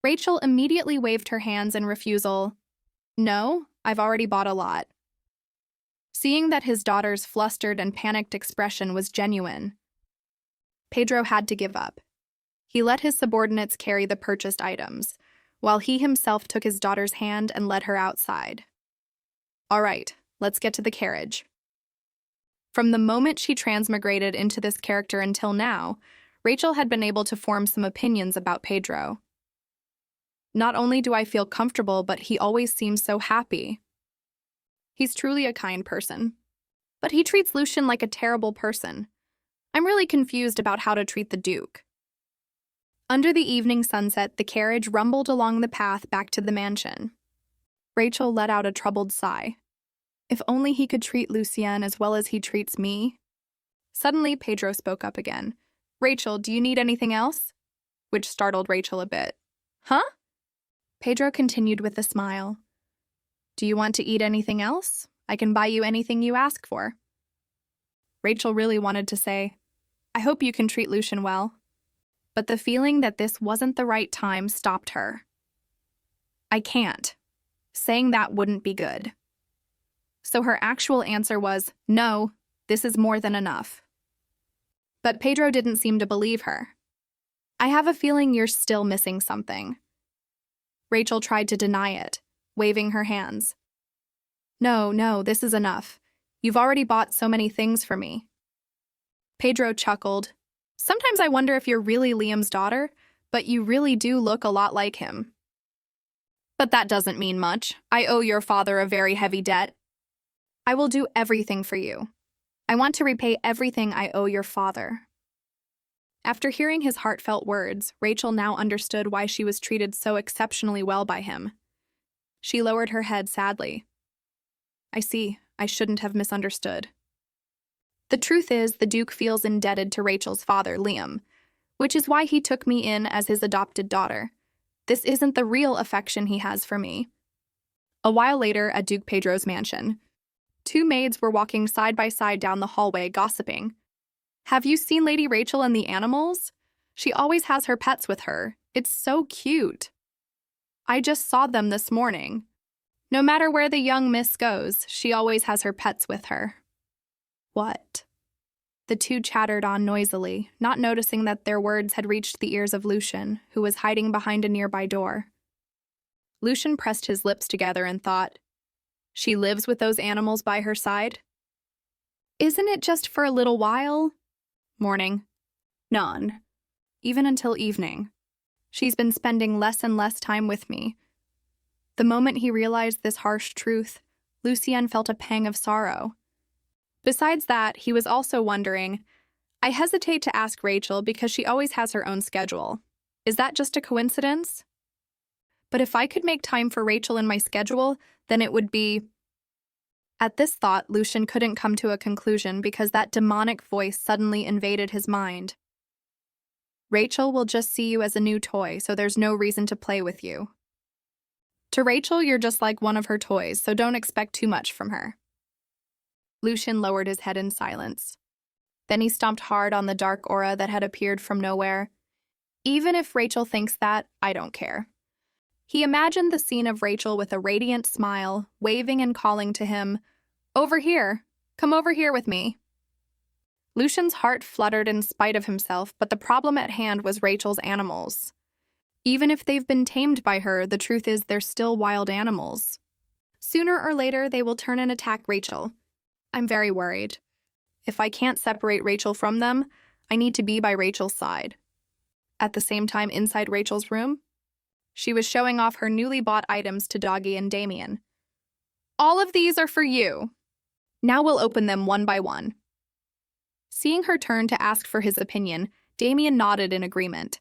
Rachel immediately waved her hands in refusal. "No, I've already bought a lot." Seeing that his daughter's flustered and panicked expression was genuine, Pedro had to give up. He let his subordinates carry the purchased items, while he himself took his daughter's hand and led her outside. "All right, let's get to the carriage." From the moment she transmigrated into this character until now, Rachel had been able to form some opinions about Pedro. "Not only do I feel comfortable, but he always seems so happy. He's truly a kind person. But he treats Lucian like a terrible person. I'm really confused about how to treat the Duke." Under the evening sunset, the carriage rumbled along the path back to the mansion. Rachel let out a troubled sigh. If only he could treat Lucian as well as he treats me. Suddenly, Pedro spoke up again. "Rachel, do you need anything else?" Which startled Rachel a bit. "Huh?" Pedro continued with a smile. "Do you want to eat anything else? I can buy you anything you ask for." Rachel really wanted to say, "I hope you can treat Lucian well." But the feeling that this wasn't the right time stopped her. "I can't." Saying that wouldn't be good. So her actual answer was, "No, this is more than enough." But Pedro didn't seem to believe her. "I have a feeling you're still missing something." Rachel tried to deny it, waving her hands. No, this is enough. You've already bought so many things for me." Pedro chuckled. "Sometimes I wonder if you're really Liam's daughter, but you really do look a lot like him." "But that doesn't mean much. I owe your father a very heavy debt." "I will do everything for you. I want to repay everything I owe your father." After hearing his heartfelt words, Rachel now understood why she was treated so exceptionally well by him. She lowered her head sadly. "I see. I shouldn't have misunderstood." The truth is, the Duke feels indebted to Rachel's father, Liam, which is why he took me in as his adopted daughter. This isn't the real affection he has for me. A while later, at Duke Pedro's mansion, two maids were walking side by side down the hallway, gossiping. Have you seen Lady Rachel and the animals? She always has her pets with her. It's so cute. I just saw them this morning. No matter where the young miss goes, she always has her pets with her. What? The two chattered on noisily, not noticing that their words had reached the ears of Lucian, who was hiding behind a nearby door. Lucian pressed his lips together and thought, she lives with those animals by her side? Isn't it just for a little while? Morning. None. Even until evening. She's been spending less and less time with me. The moment he realized this harsh truth, Lucian felt a pang of sorrow. Besides that, he was also wondering, I hesitate to ask Rachel because she always has her own schedule. Is that just a coincidence? But if I could make time for Rachel in my schedule, then it would be... At this thought, Lucian couldn't come to a conclusion because that demonic voice suddenly invaded his mind. Rachel will just see you as a new toy, so there's no reason to play with you. To Rachel, you're just like one of her toys, so don't expect too much from her. Lucian lowered his head in silence. Then he stomped hard on the dark aura that had appeared from nowhere. Even if Rachel thinks that, I don't care. He imagined the scene of Rachel with a radiant smile, waving and calling to him, "Over here! Come over here with me!" Lucian's heart fluttered in spite of himself, but the problem at hand was Rachel's animals. Even if they've been tamed by her, the truth is they're still wild animals. Sooner or later, they will turn and attack Rachel. I'm very worried. If I can't separate Rachel from them, I need to be by Rachel's side. At the same time, inside Rachel's room, she was showing off her newly bought items to Doggy and Damien. All of these are for you. Now we'll open them one by one. Seeing her turn to ask for his opinion, Damien nodded in agreement.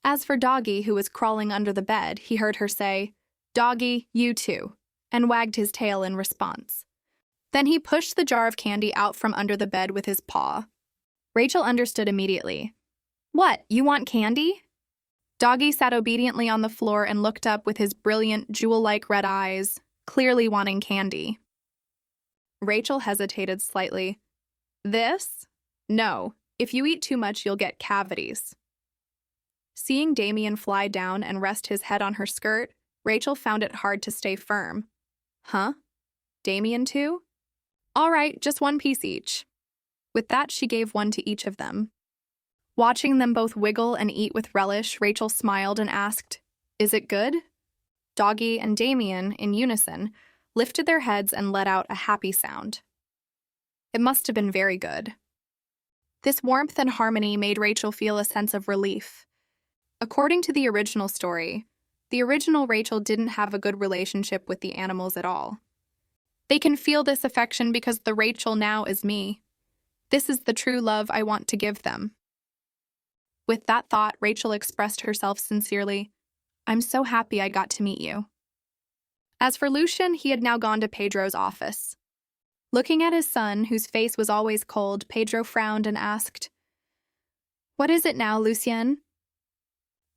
As for Doggy, who was crawling under the bed, he heard her say, "Doggy, you too," and wagged his tail in response. Then he pushed the jar of candy out from under the bed with his paw. Rachel understood immediately. What, you want candy? Doggy sat obediently on the floor and looked up with his brilliant, jewel-like red eyes, clearly wanting candy. Rachel hesitated slightly. This? No. If you eat too much, you'll get cavities. Seeing Damien fly down and rest his head on her skirt, Rachel found it hard to stay firm. Huh? Damien too? All right, just one piece each. With that, she gave one to each of them. Watching them both wiggle and eat with relish, Rachel smiled and asked, "Is it good?" Doggy and Damien, in unison, lifted their heads and let out a happy sound. It must have been very good. This warmth and harmony made Rachel feel a sense of relief. According to the original story, the original Rachel didn't have a good relationship with the animals at all. They can feel this affection because the Rachel now is me. This is the true love I want to give them. With that thought, Rachel expressed herself sincerely. I'm so happy I got to meet you. As for Lucian, he had now gone to Pedro's office. Looking at his son, whose face was always cold, Pedro frowned and asked, What is it now, Lucian?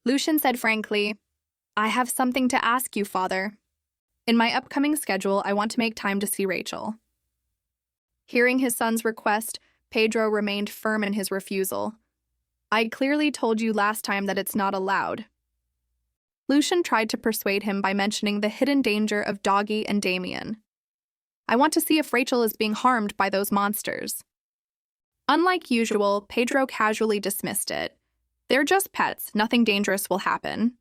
Lucian said frankly, I have something to ask you, father. In my upcoming schedule, I want to make time to see Rachel. Hearing his son's request, Pedro remained firm in his refusal. I clearly told you last time that it's not allowed. Lucian tried to persuade him by mentioning the hidden danger of Doggy and Damien. I want to see if Rachel is being harmed by those monsters. Unlike usual, Pedro casually dismissed it. They're just pets, nothing dangerous will happen.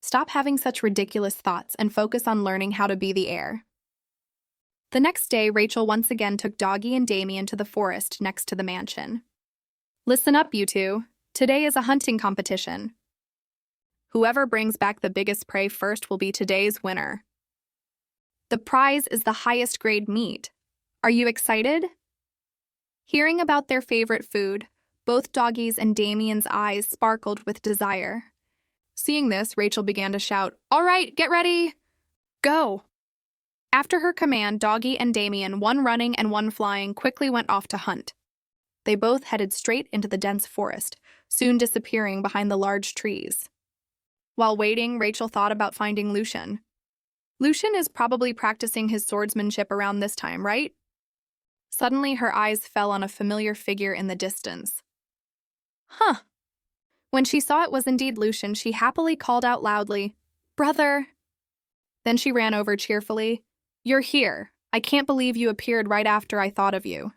Stop having such ridiculous thoughts and focus on learning how to be the heir. The next day, Rachel once again took Doggy and Damien to the forest next to the mansion. Listen up, you two. Today is a hunting competition. Whoever brings back the biggest prey first will be today's winner. The prize is the highest grade meat. Are you excited? Hearing about their favorite food, both Doggy's and Damien's eyes sparkled with desire. Seeing this, Rachel began to shout, All right, get ready! Go! After her command, Doggy and Damien, one running and one flying, quickly went off to hunt. They both headed straight into the dense forest, soon disappearing behind the large trees. While waiting, Rachel thought about finding Lucian. Lucian is probably practicing his swordsmanship around this time, right? Suddenly, her eyes fell on a familiar figure in the distance. Huh. When she saw it was indeed Lucian, she happily called out loudly, "Brother!" Then she ran over cheerfully. "You're here. I can't believe you appeared right after I thought of you."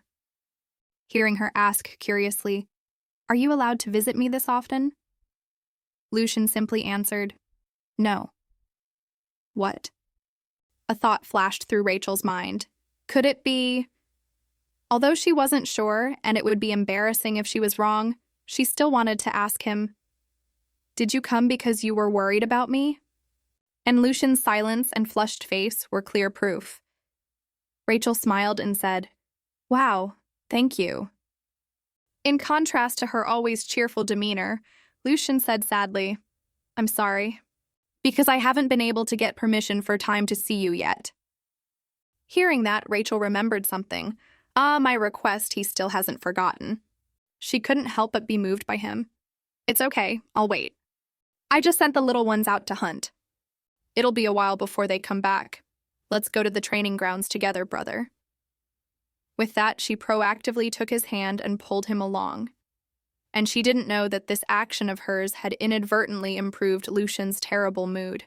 Hearing her ask curiously, "Are you allowed to visit me this often?" Lucian simply answered, "No." What? A thought flashed through Rachel's mind. Could it be? Although she wasn't sure, and it would be embarrassing if she was wrong, she still wanted to ask him, "Did you come because you were worried about me?" And Lucian's silence and flushed face were clear proof. Rachel smiled and said, "Wow, thank you." In contrast to her always cheerful demeanor, Lucian said sadly, "I'm sorry, because I haven't been able to get permission for time to see you yet." Hearing that, Rachel remembered something. My request he still hasn't forgotten. She couldn't help but be moved by him. "It's okay, I'll wait. I just sent the little ones out to hunt. It'll be a while before they come back. Let's go to the training grounds together, brother." With that, she proactively took his hand and pulled him along. And she didn't know that this action of hers had inadvertently improved Lucian's terrible mood.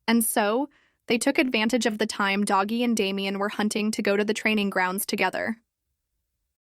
And so, they took advantage of the time Doggy and Damien were hunting to go to the training grounds together.